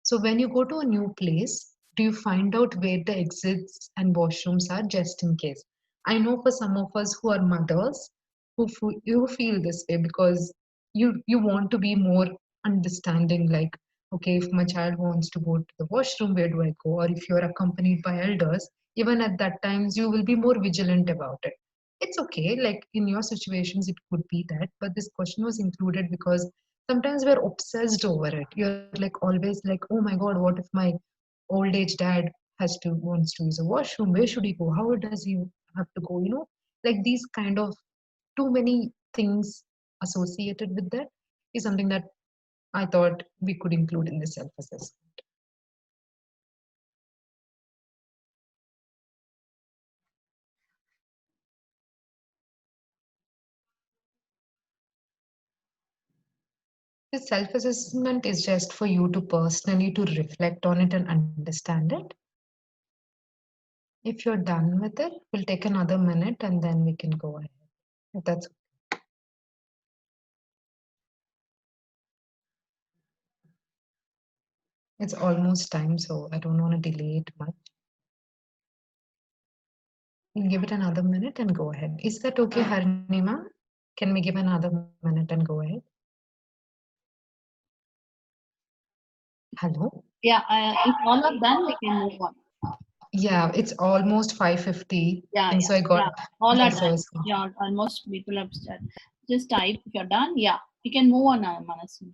[SPEAKER 1] So, when you go to a new place, do you find out where the exits and washrooms are just in case? I know for some of us who are mothers, you feel this way because you want to be more understanding. Like, okay, if my child wants to go to the washroom, where do I go? Or if you're accompanied by elders, even at that times, you will be more vigilant about it. It's okay. Like in your situations, it could be that, but this question was included because sometimes we're obsessed over it. You're like always like, oh my God, what if my old age dad wants to use a washroom? Where should he go? How does he have to go? Like these kind of too many things associated with that is something that I thought we could include in the self-assessment. The self-assessment is just for you to personally to reflect on it and understand it. If you're done with it, we'll take another minute and then we can go ahead. If that's It's almost time, so I don't want to delay it much. We'll give it another minute and go ahead. Is that okay, Harinima? Can we give another minute and go ahead? Hello?
[SPEAKER 2] Yeah, if all are done, we can move on.
[SPEAKER 1] Yeah, it's almost 5:50.
[SPEAKER 2] Yeah,
[SPEAKER 1] and
[SPEAKER 2] yeah,
[SPEAKER 1] so I got
[SPEAKER 2] all are
[SPEAKER 1] so I
[SPEAKER 2] done.
[SPEAKER 1] was-
[SPEAKER 2] Yeah, almost people have started. Just type if you're done. Yeah, you can move on, Manasvi.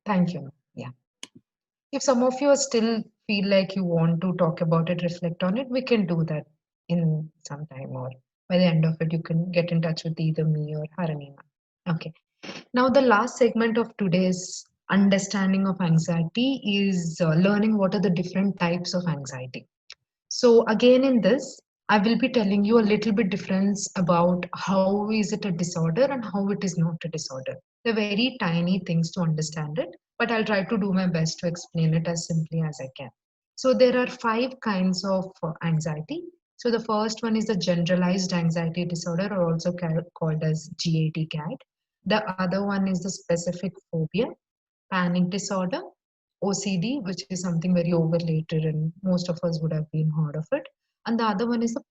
[SPEAKER 1] Thank you. Yeah. If some of you still feel like you want to talk about it, reflect on it, we can do that in some time, or by the end of it, you can get in touch with either me or Haranima. Okay. Now, the last segment of today's understanding of anxiety is learning what are the different types of anxiety. So again, in this, I will be telling you a little bit difference about how is it a disorder and how it is not a disorder. They're very tiny things to understand it, but I'll try to do my best to explain it as simply as I can. So there are 5 kinds of anxiety. So the first one is the generalized anxiety disorder, or also called as GAD-GAD. The other one is the specific phobia, panic disorder, OCD, which is something very overrated and most of us would have been heard of it. And the other one is the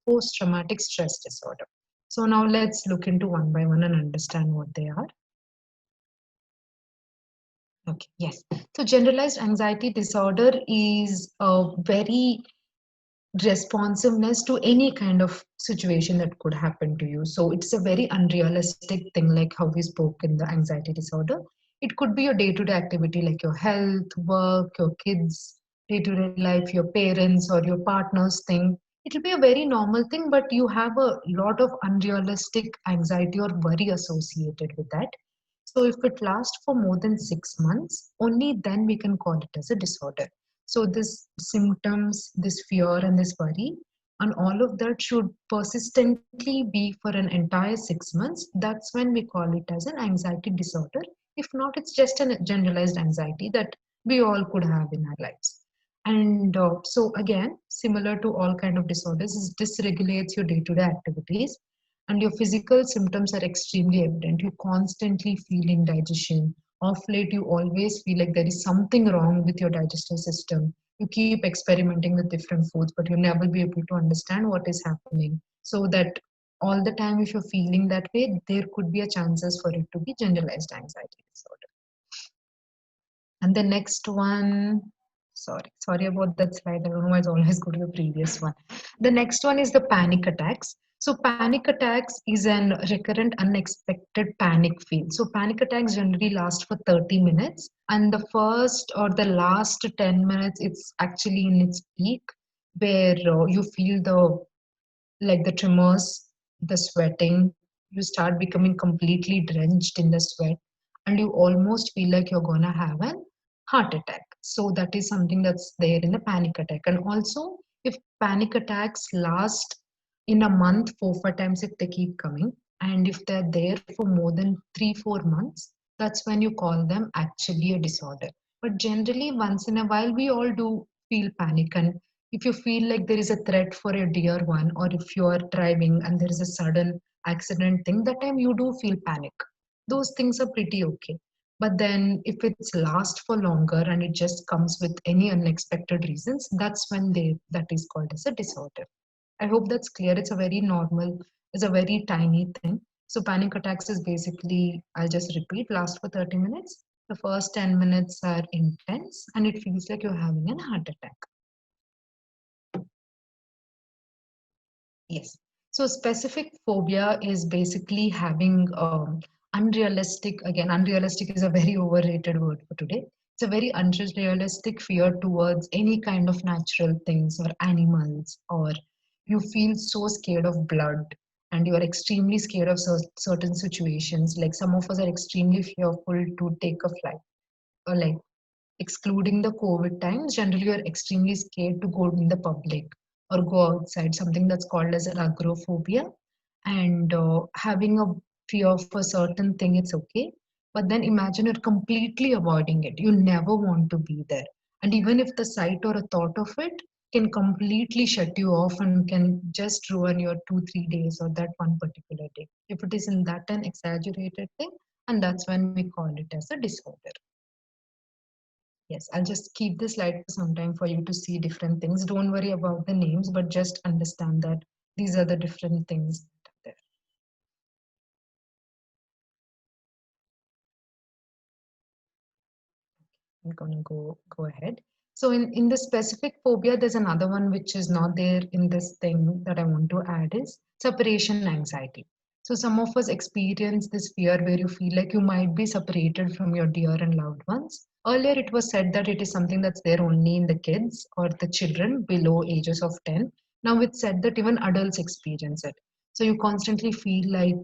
[SPEAKER 1] post-traumatic stress disorder. So now let's look into one by one and understand what they are. Okay, yes. So generalized anxiety disorder is a very responsiveness to any kind of situation that could happen to you. So it's a very unrealistic thing, like how we spoke in the anxiety disorder. It could be your day-to-day activity, like your health, work, your kids, day-to-day life, your parents or your partner's thing. It'll be a very normal thing, but you have a lot of unrealistic anxiety or worry associated with that. So if it lasts for more than 6 months, only then we can call it as a disorder. So this symptoms, this fear and this worry, and all of that should persistently be for an entire 6 months. That's when we call it as an anxiety disorder. If not, it's just a generalized anxiety that we all could have in our lives. And so again, similar to all kind of disorders, is dysregulates your day-to-day activities, and your physical symptoms are extremely evident. You constantly feel indigestion. Off late, you always feel like there is something wrong with your digestive system. You keep experimenting with different foods, but you never be able to understand what is happening. So that all the time, if you're feeling that way, there could be a chances for it to be generalized anxiety disorder. And the next one, sorry about that slide. I don't know why it's always go to the previous one. The next one is the panic attacks. So panic attacks is an recurrent unexpected panic feel. So panic attacks generally last for 30 minutes, and the first or the last 10 minutes, it's actually in its peak, where you feel the tremors, the sweating, you start becoming completely drenched in the sweat, and you almost feel like you're gonna have an heart attack. So that is something that's there in the panic attack. And also, if panic attacks last in a month 4 5 times, if they keep coming, and if they're there for more than 3 4 months, that's when you call them actually a disorder. But generally, once in a while, we all do feel panic. And if you feel like there is a threat for a dear one, or if you are driving and there is a sudden accident thing, that time you do feel panic. Those things are pretty okay. But then if it's last for longer and it just comes with any unexpected reasons, that's when that is called as a disorder. I hope that's clear. It's a very normal, it's a very tiny thing. So panic attacks is basically, I'll just repeat, last for 30 minutes. The first 10 minutes are intense and it feels like you're having a heart attack. Yes. So specific phobia is basically having unrealistic, again, unrealistic is a very overrated word for today. It's a very unrealistic fear towards any kind of natural things or animals, or you feel so scared of blood and you are extremely scared of certain situations. Like some of us are extremely fearful to take a flight, or like excluding the COVID times, generally you're extremely scared to go in the public or go outside, something that's called as an agoraphobia. And having a fear of a certain thing, it's okay. But then imagine you're completely avoiding it. You never want to be there. And even if the sight or a thought of it can completely shut you off and can just ruin your 2, 3 days or that one particular day. If it is in that an exaggerated thing, and that's when we call it as a disorder. Yes, I'll just keep this slide for some time for you to see different things. Don't worry about the names, but just understand that these are the different things that are there. I'm gonna go ahead. So in the specific phobia, there's another one which is not there in this thing that I want to add is separation anxiety. So some of us experience this fear where you feel like you might be separated from your dear and loved ones. Earlier, it was said that it is something that's there only in the kids or the children below ages of 10. Now it's said that even adults experience it. So you constantly feel like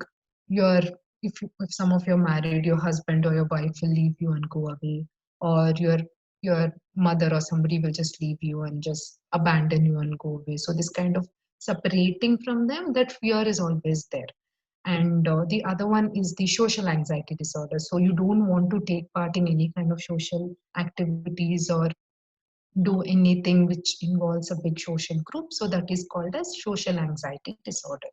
[SPEAKER 1] you're, if some of you're married, your husband or your wife will leave you and go away, or your mother or somebody will just leave you and just abandon you and go away. So this kind of separating from them, that fear is always there. And the other one is the social anxiety disorder. So you don't want to take part in any kind of social activities or do anything which involves a big social group. So that is called as social anxiety disorder.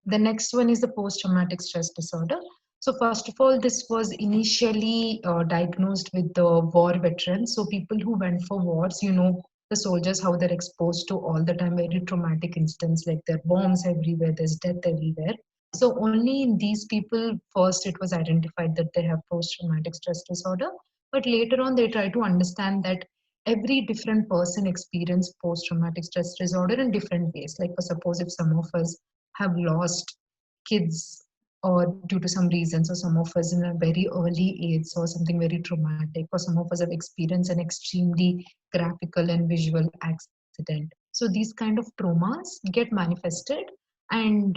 [SPEAKER 1] The next one is the post-traumatic stress disorder. So first of all, this was initially diagnosed with the war veterans. So people who went for wars, you know, the soldiers, how they're exposed to all the time very traumatic incidents, like there are bombs everywhere, there's death everywhere. So only in these people, first it was identified that they have post-traumatic stress disorder. But later on, they try to understand that every different person experience post-traumatic stress disorder in different ways. Like for suppose if some of us have lost kids or due to some reasons, or some of us in a very early age or something very traumatic, or some of us have experienced an extremely graphical and visual accident. So these kind of traumas get manifested, and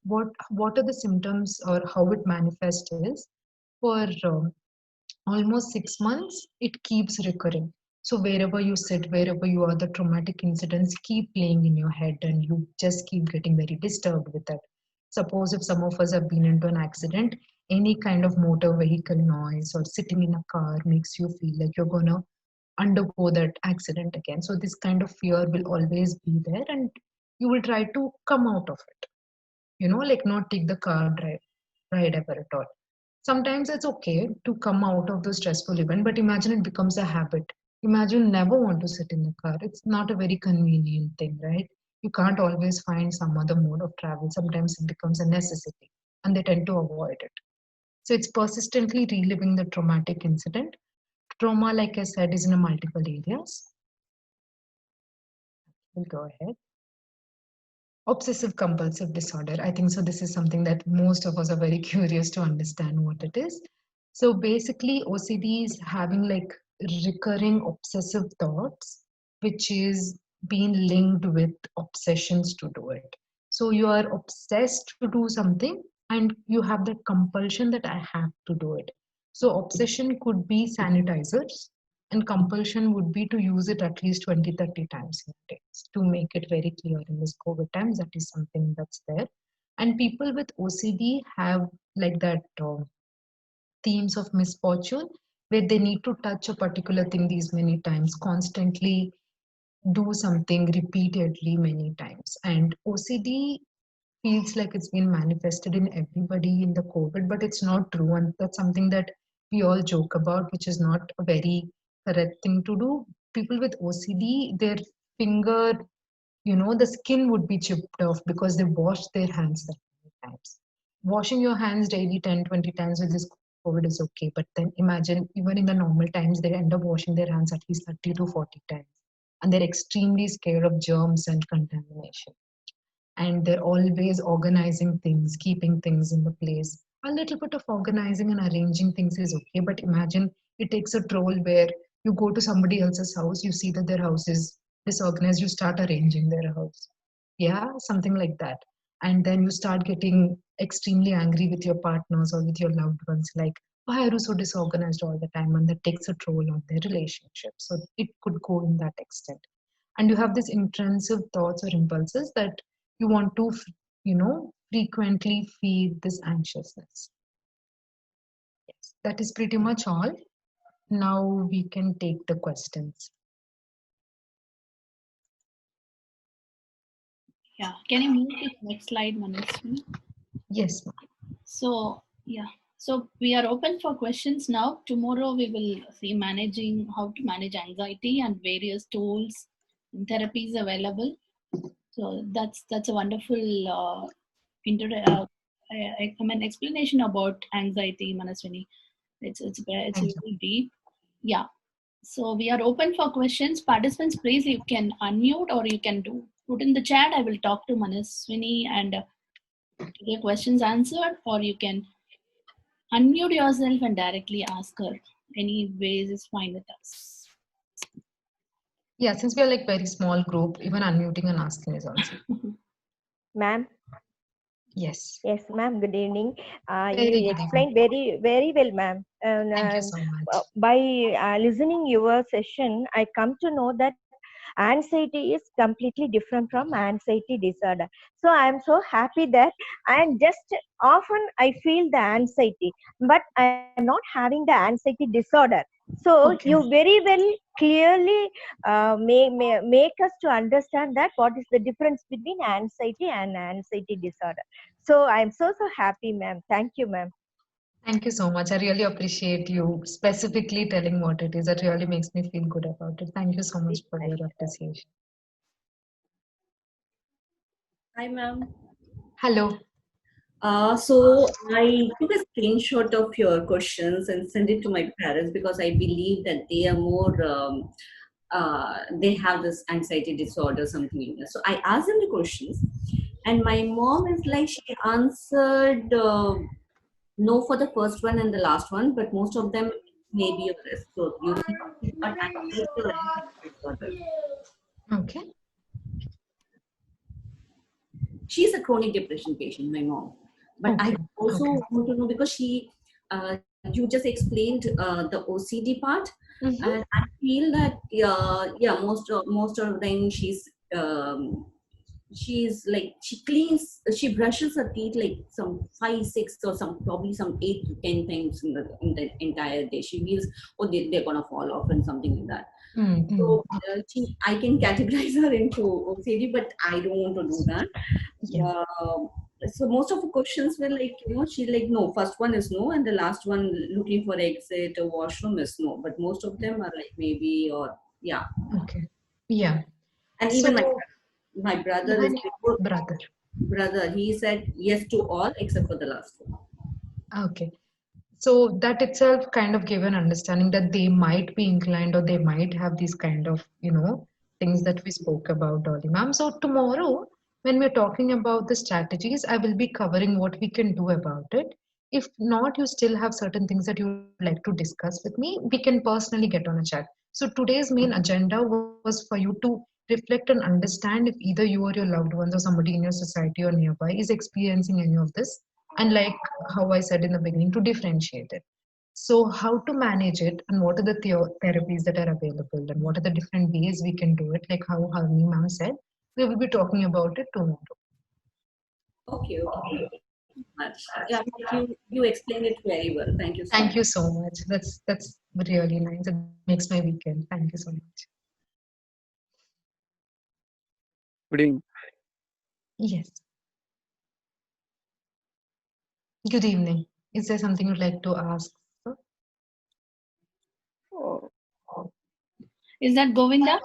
[SPEAKER 1] what are the symptoms or how it manifests is for almost 6 months it keeps recurring. So wherever you sit, wherever you are, the traumatic incidents keep playing in your head and you just keep getting very disturbed with it. Suppose if some of us have been into an accident, any kind of motor vehicle noise or sitting in a car makes you feel like you're gonna undergo that accident again. So this kind of fear will always be there and you will try to come out of it, you know, like not take the car drive ride ever at all. Sometimes it's okay to come out of the stressful event, but imagine it becomes a habit. Imagine never want to sit in the car. It's not a very convenient thing, right? You can't always find some other mode of travel. Sometimes it becomes a necessity and they tend to avoid it. So it's persistently reliving the traumatic incident. Trauma, like I said, is in a multiple areas. We'll go ahead. Obsessive compulsive disorder. I think so. This is something that most of us are very curious to understand what it is. So basically, OCD is having like recurring obsessive thoughts, which is being linked with obsessions to do it. So you are obsessed to do something and you have that compulsion that I have to do it. So obsession could be sanitizers, and compulsion would be to use it at least 20, 30 times in a day. To make it very clear in this COVID times, that is something that's there. And people with OCD have like that themes of misfortune where they need to touch a particular thing these many times, constantly do something repeatedly many times. And OCD feels like it's been manifested in everybody in the COVID, but it's not true. And that's something that we all joke about, which is not a very correct thing to do. People with OCD, their finger the skin would be chipped off because they washed their hands that many times. Washing your hands daily 10, 20 times with this COVID is okay. But then imagine even in the normal times, they end up washing their hands at least 30 to 40 times. And they're extremely scared of germs and contamination. And they're always organizing things, keeping things in the place. A little bit of organizing and arranging things is okay, but imagine it takes a toll where you go to somebody else's house, you see that their house is disorganized, you start arranging their house. Yeah, something like that. And then you start getting extremely angry with your partners or with your loved ones, like, why are you so disorganized all the time? And that takes a toll on their relationship. So it could go in that extent. And you have these intrusive thoughts or impulses that you want to frequently feed this anxiousness. Yes, that is pretty much all. Now we can take the questions.
[SPEAKER 2] Yeah, can you move to the next slide, Manaswini?
[SPEAKER 1] Yes, ma'am.
[SPEAKER 2] So yeah, so we are open for questions now. Tomorrow we will see how to manage anxiety and various tools and therapies available. So that's a wonderful explanation about anxiety, Manaswini. It's
[SPEAKER 1] Thank you.
[SPEAKER 2] very deep. Yeah. So we are open for questions. Participants, please, you can unmute or you can put in the chat. I will talk to Manaswini and get your questions answered, or you can unmute yourself and directly ask her. Any ways is fine with us.
[SPEAKER 1] Yeah, since we are like very small group, even unmuting and asking is also.
[SPEAKER 7] Ma'am.
[SPEAKER 1] Yes.
[SPEAKER 7] Yes, ma'am. Good evening.
[SPEAKER 1] Very
[SPEAKER 7] You
[SPEAKER 1] good
[SPEAKER 7] explained
[SPEAKER 1] evening.
[SPEAKER 7] very well, ma'am.
[SPEAKER 1] Thank you so much.
[SPEAKER 7] By listening your session, I come to know that anxiety is completely different from anxiety disorder. So I am so happy that just often I feel the anxiety, but I am not having the anxiety disorder. So
[SPEAKER 1] Okay.
[SPEAKER 7] you very well clearly make us to understand that what is the difference between anxiety and anxiety disorder. So I'm so happy, ma'am. Thank you, ma'am.
[SPEAKER 1] Thank you so much. I really appreciate you specifically telling what it is. That really makes me feel good about it. Thank you so much for your appreciation.
[SPEAKER 8] Hi, ma'am.
[SPEAKER 1] Hello.
[SPEAKER 8] So I took a screenshot of your questions and sent it to my parents because I believe that they are more, they have this anxiety disorder, something like that. So I asked them the questions, and my mom is like, she answered no for the first one and the last one, but most of them may be a risk. So you think she's got anxiety or anxiety disorder?
[SPEAKER 1] Okay.
[SPEAKER 8] She's a chronic depression patient, my mom. But
[SPEAKER 1] Okay.
[SPEAKER 8] I also want to know, because you just explained the OCD part, and I feel that most of the time she's like, she brushes her teeth like some 5, 6, or probably some 8 to 10 times in the entire day. She feels, oh, they're gonna fall off and something like that.
[SPEAKER 1] Mm-hmm.
[SPEAKER 8] So I can categorize her into OCD, but I don't want to do that.
[SPEAKER 1] Yeah.
[SPEAKER 8] So most of the questions were like, she's like, no, first one is no, and the last one, looking for exit or washroom, is no. But most of them are like maybe, or yeah.
[SPEAKER 1] Okay. Yeah.
[SPEAKER 8] And
[SPEAKER 1] So,
[SPEAKER 8] even my brother is brother. He said yes to all except for the last one.
[SPEAKER 1] Okay. So that itself kind of gave an understanding that they might be inclined, or they might have these kind of, things that we spoke about, Dolly ma'am. So tomorrow, when we're talking about the strategies, I will be covering what we can do about it. If not, you still have certain things that you would like to discuss with me, we can personally get on a chat. So today's main agenda was for you to reflect and understand if either you or your loved ones or somebody in your society or nearby is experiencing any of this, and like how I said in the beginning, to differentiate it. So how to manage it, and what are the therapies that are available, and what are the different ways we can do it, like how Harni ma'am said, we will be talking about it tomorrow.
[SPEAKER 8] Okay. Much. Yeah, you explained it very well. Thank you so much.
[SPEAKER 1] Thank you so much. That's really nice. It makes my weekend. Thank you so much.
[SPEAKER 9] Good evening.
[SPEAKER 1] Yes. Good evening. Is there something you'd like to ask?
[SPEAKER 2] Is that Govinda?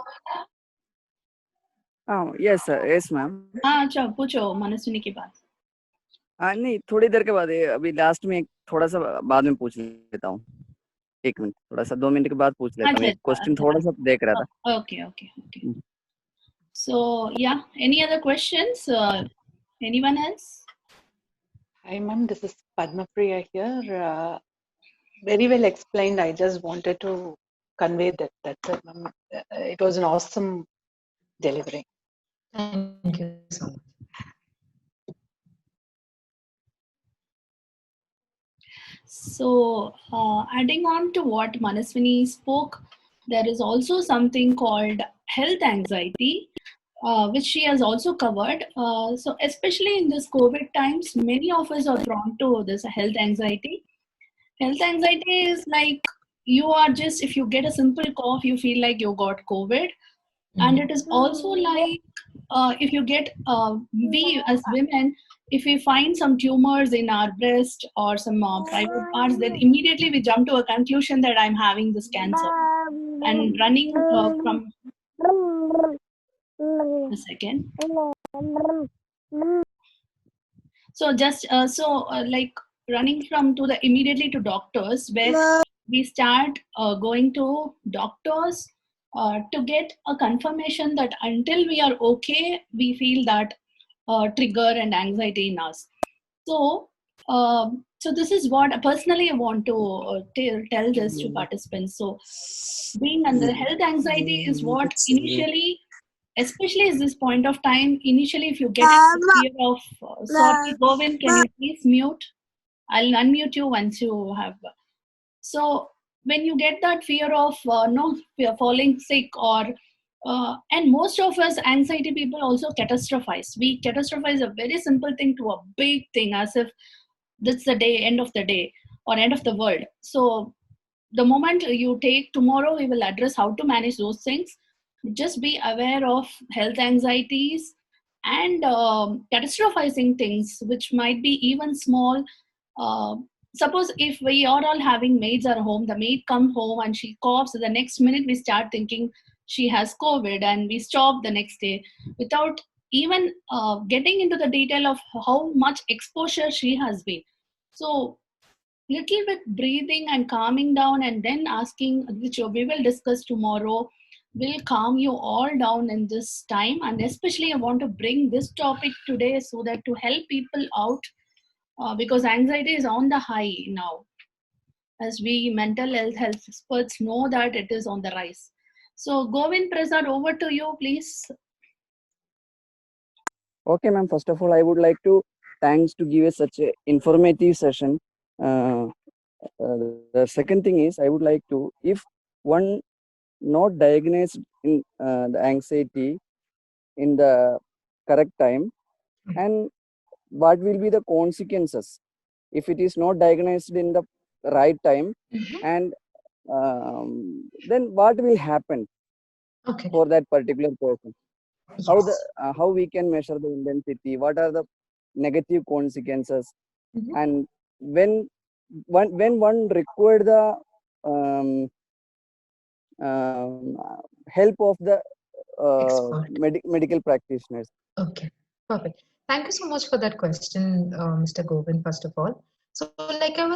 [SPEAKER 9] Yes yes ma'am.
[SPEAKER 2] हाँ अच्छा पूछो मनस्विनी की बात।
[SPEAKER 9] नहीं थोड़ी देर के बाद अभी लास्ट में थोड़ा सा बाद में पूछ लेता हूँ। 1 मिनट, थोड़ा सा 2 मिनट के बाद पूछ लेता हूँ,
[SPEAKER 2] अच्छा
[SPEAKER 9] एक क्वेश्चन थोड़ा सा देख रहा था।
[SPEAKER 2] okay. So yeah, any other questions? Anyone else?
[SPEAKER 5] Hi, ma'am. This is Padma Priya here. Very well explained. I just wanted to convey that. That's it, ma'am. It was an awesome delivery.
[SPEAKER 1] Thank you so much.
[SPEAKER 2] So adding on to what Manaswini spoke, there is also something called health anxiety, which she has also covered. So especially in this COVID times, many of us are prone to this health anxiety. Health anxiety is like you are just, if you get a simple cough, you feel like you got COVID. And it is also like if you get, we as women, if we find some tumors in our breast or some private parts, then immediately we jump to a conclusion that I'm having this cancer. And running from a second. So just like running from to the immediately to doctors, where we start going to doctors to get a confirmation that until we are okay, we feel that trigger and anxiety in us. So so this is what personally I want to tell this to participants. So being under health anxiety is what initially, especially at this point of time, initially if you get a fear of sorry Govin, can you please mute? I'll unmute you once you have. So when you get that fear of fear falling sick or and most of us anxiety people also catastrophize. We catastrophize a very simple thing to a big thing, as if that's the day, end of the day or end of the world. So the moment you take, tomorrow we will address how to manage those things. Just be aware of health anxieties and catastrophizing things which might be even small. uh, Suppose if we are all having maids at home, the maid come home and she coughs, the next minute we start thinking she has COVID and we stop the next day without even getting into the detail of how much exposure she has been. So little bit breathing and calming down and then asking, which we will discuss tomorrow, will calm you all down in this time. And especially I want to bring this topic today so that to help people out, because anxiety is on the high now, as we mental health experts know that it is on the rise. So Govind Prasad, over to you please.
[SPEAKER 9] Okay ma'am, first of all I would like to thanks to give us such a informative session. uh, the second thing is I would like to, if one not diagnosed in the anxiety in the correct time, and what will be the consequences if it is not diagnosed in the right time, and then what will happen for that particular person? How the how we can measure the intensity, what are the negative consequences, and when one required the um, help of the medical practitioners.
[SPEAKER 1] Okay, perfect. Thank you so much for that question, Mr. Govind, first of all. So, like I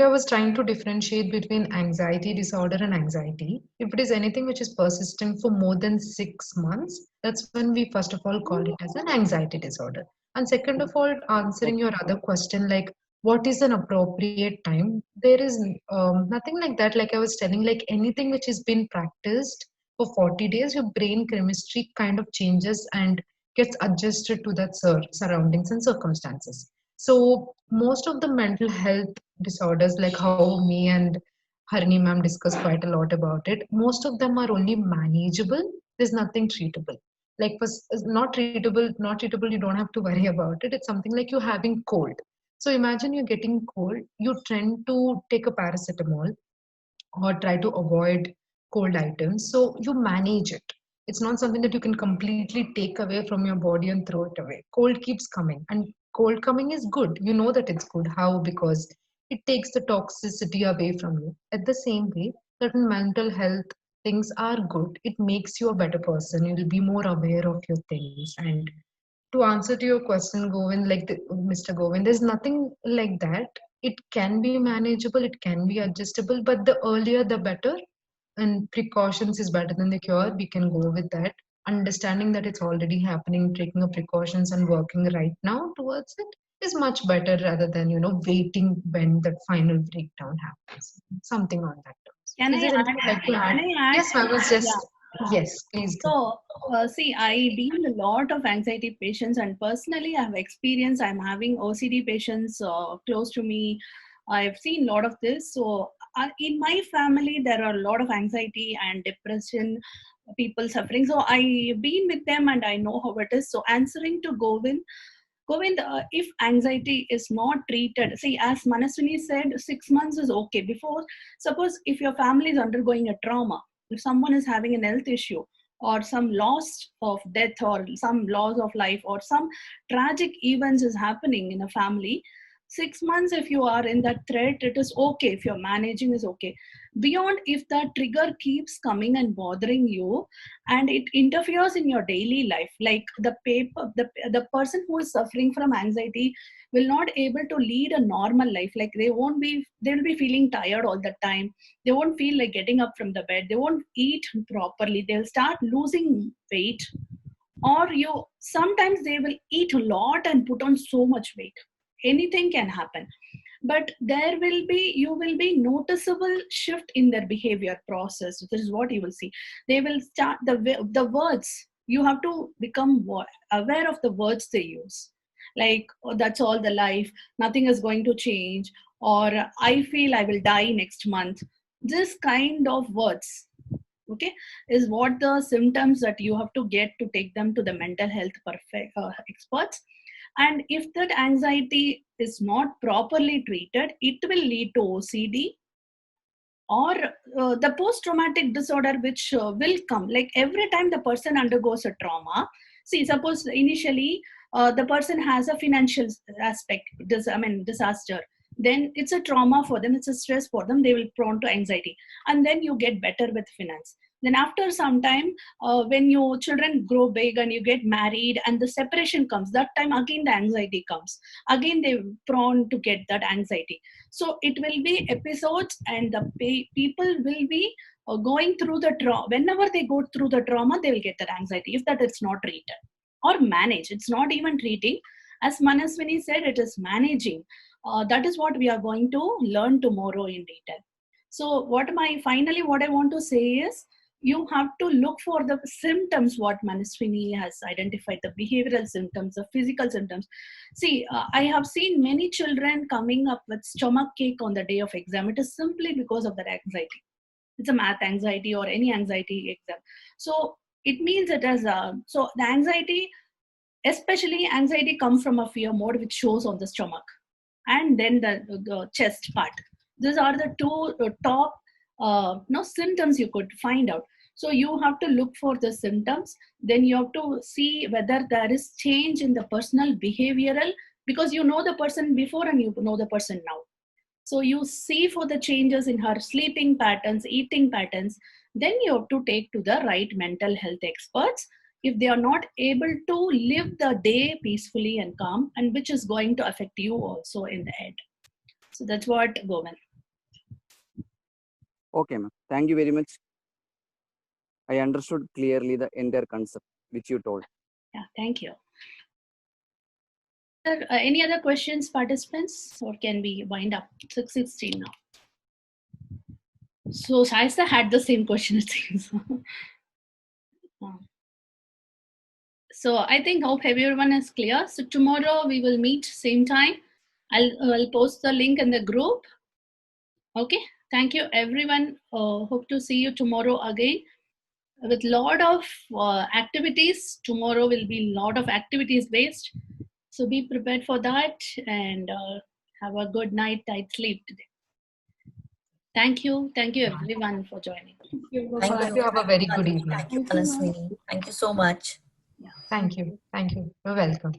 [SPEAKER 1] was trying to differentiate between anxiety disorder and anxiety. If it is anything which is persistent for more than 6 months, that's when we first of all call it as an anxiety disorder. And second of all, answering your other question, like what is an appropriate time? There is nothing like that. Like I was telling, like anything which has been practiced for 40 days, your brain chemistry kind of changes and gets adjusted to that surroundings and circumstances. So most of the mental health disorders, like how me and Harini ma'am discussed quite a lot about it, most of them are only manageable. There's nothing treatable. Like for not treatable, you don't have to worry about it. It's something like you having cold. So imagine you're getting cold, you tend to take a paracetamol or try to avoid cold items. So you manage it. It's not something that you can completely take away from your body and throw it away. Cold keeps coming, and cold coming is good. You know that it's good. How? Because it takes the toxicity away from you. At the same way, certain mental health things are good, it makes you a better person. You'll be more aware of your things. And to answer to your question, Govind, Mr. Govind, there's nothing like that. It can be manageable, it can be adjustable, but the earlier the better. And precautions is better than the cure. We can go with that. Understanding that it's already happening, taking a precautions and working right now towards it is much better rather than waiting when that final breakdown happens. Something on that terms.
[SPEAKER 2] Can
[SPEAKER 1] Is
[SPEAKER 2] I
[SPEAKER 1] there anything
[SPEAKER 2] add?
[SPEAKER 1] you'd like to add?
[SPEAKER 2] Can I add?
[SPEAKER 1] Yes, I was just.
[SPEAKER 2] Yeah.
[SPEAKER 1] Yes, please do.
[SPEAKER 2] So, see, I deal with a lot of anxiety patients, and personally, I have experience. I'm having OCD patients close to me. I've seen a lot of this. So, in my family, there are a lot of anxiety and depression people suffering. So, I've been with them and I know how it is. So, answering to Govind, if anxiety is not treated, see, as Manaswini said, 6 months is okay. Before, suppose if your family is undergoing a trauma, if someone is having an health issue or some loss of death or some loss of life or some tragic events is happening in a family, 6 months if you are in that threat, it is okay. If you're managing, is okay. Beyond, if that trigger keeps coming and bothering you and it interferes in your daily life, like the person who is suffering from anxiety will not able to lead a normal life. Like they'll be feeling tired all the time. They won't feel like getting up from the bed. They won't eat properly. They'll start losing weight. Or sometimes they will eat a lot and put on so much weight. Anything can happen. But you will be noticeable shift in their behavior process. This is what you will see. They will start the words. You have to become aware of the words they use. Like, oh, that's all the life. Nothing is going to change. Or I feel I will die next month. This kind of words, okay, is what the symptoms that you have to get to take them to the mental health experts. And if that anxiety is not properly treated, it will lead to OCD or the post-traumatic disorder, which will come. Like every time the person undergoes a trauma, see, suppose initially the person has a financial aspect, disaster, then it's a trauma for them, it's a stress for them, they will prone to anxiety. And then you get better with finance. Then after some time, when your children grow big and you get married and the separation comes, that time again the anxiety comes. Again they're prone to get that anxiety. So it will be episodes, and the people will be going through the trauma. Whenever they go through the trauma, they will get that anxiety if that is not treated or managed. It's not even treating. As Manaswini said, it is managing. That is what we are going to learn tomorrow in detail. So what I want to say is, you have to look for the symptoms what Manaswini has identified, the behavioral symptoms, the physical symptoms. See, I have seen many children coming up with stomach ache on the day of exam. It is simply because of their anxiety. It's a math anxiety or any anxiety exam. So it means it has so the anxiety, especially anxiety, comes from a fear mode which shows on the stomach and then the chest part. These are the two top symptoms you could find out. So you have to look for the symptoms. Then you have to see whether there is change in the personal behavioral, because you know the person before and you know the person now. So you see for the changes in her sleeping patterns, eating patterns. Then you have to take to the right mental health experts if they are not able to live the day peacefully and calm, and which is going to affect you also in the end. So that's what, Govind.
[SPEAKER 9] Okay, ma'am. Thank you very much. I understood clearly the entire concept which you told.
[SPEAKER 2] Yeah, thank you. Any other questions, participants, or can we wind up? 6:16 now. So Shaista had the same question, it seems. So I think hope everyone is clear. So tomorrow we will meet same time. I'll post the link in the group. Okay. Thank you, everyone. Hope to see you tomorrow again with lot of activities. Tomorrow will be lot of activities based. So be prepared for that and have a good night, tight sleep today. Thank you. Thank you, everyone, for joining.
[SPEAKER 1] Thank you. Have a very good evening.
[SPEAKER 4] Thank you, Manaswini. Thank you so much.
[SPEAKER 1] Thank you. Thank you. You're welcome.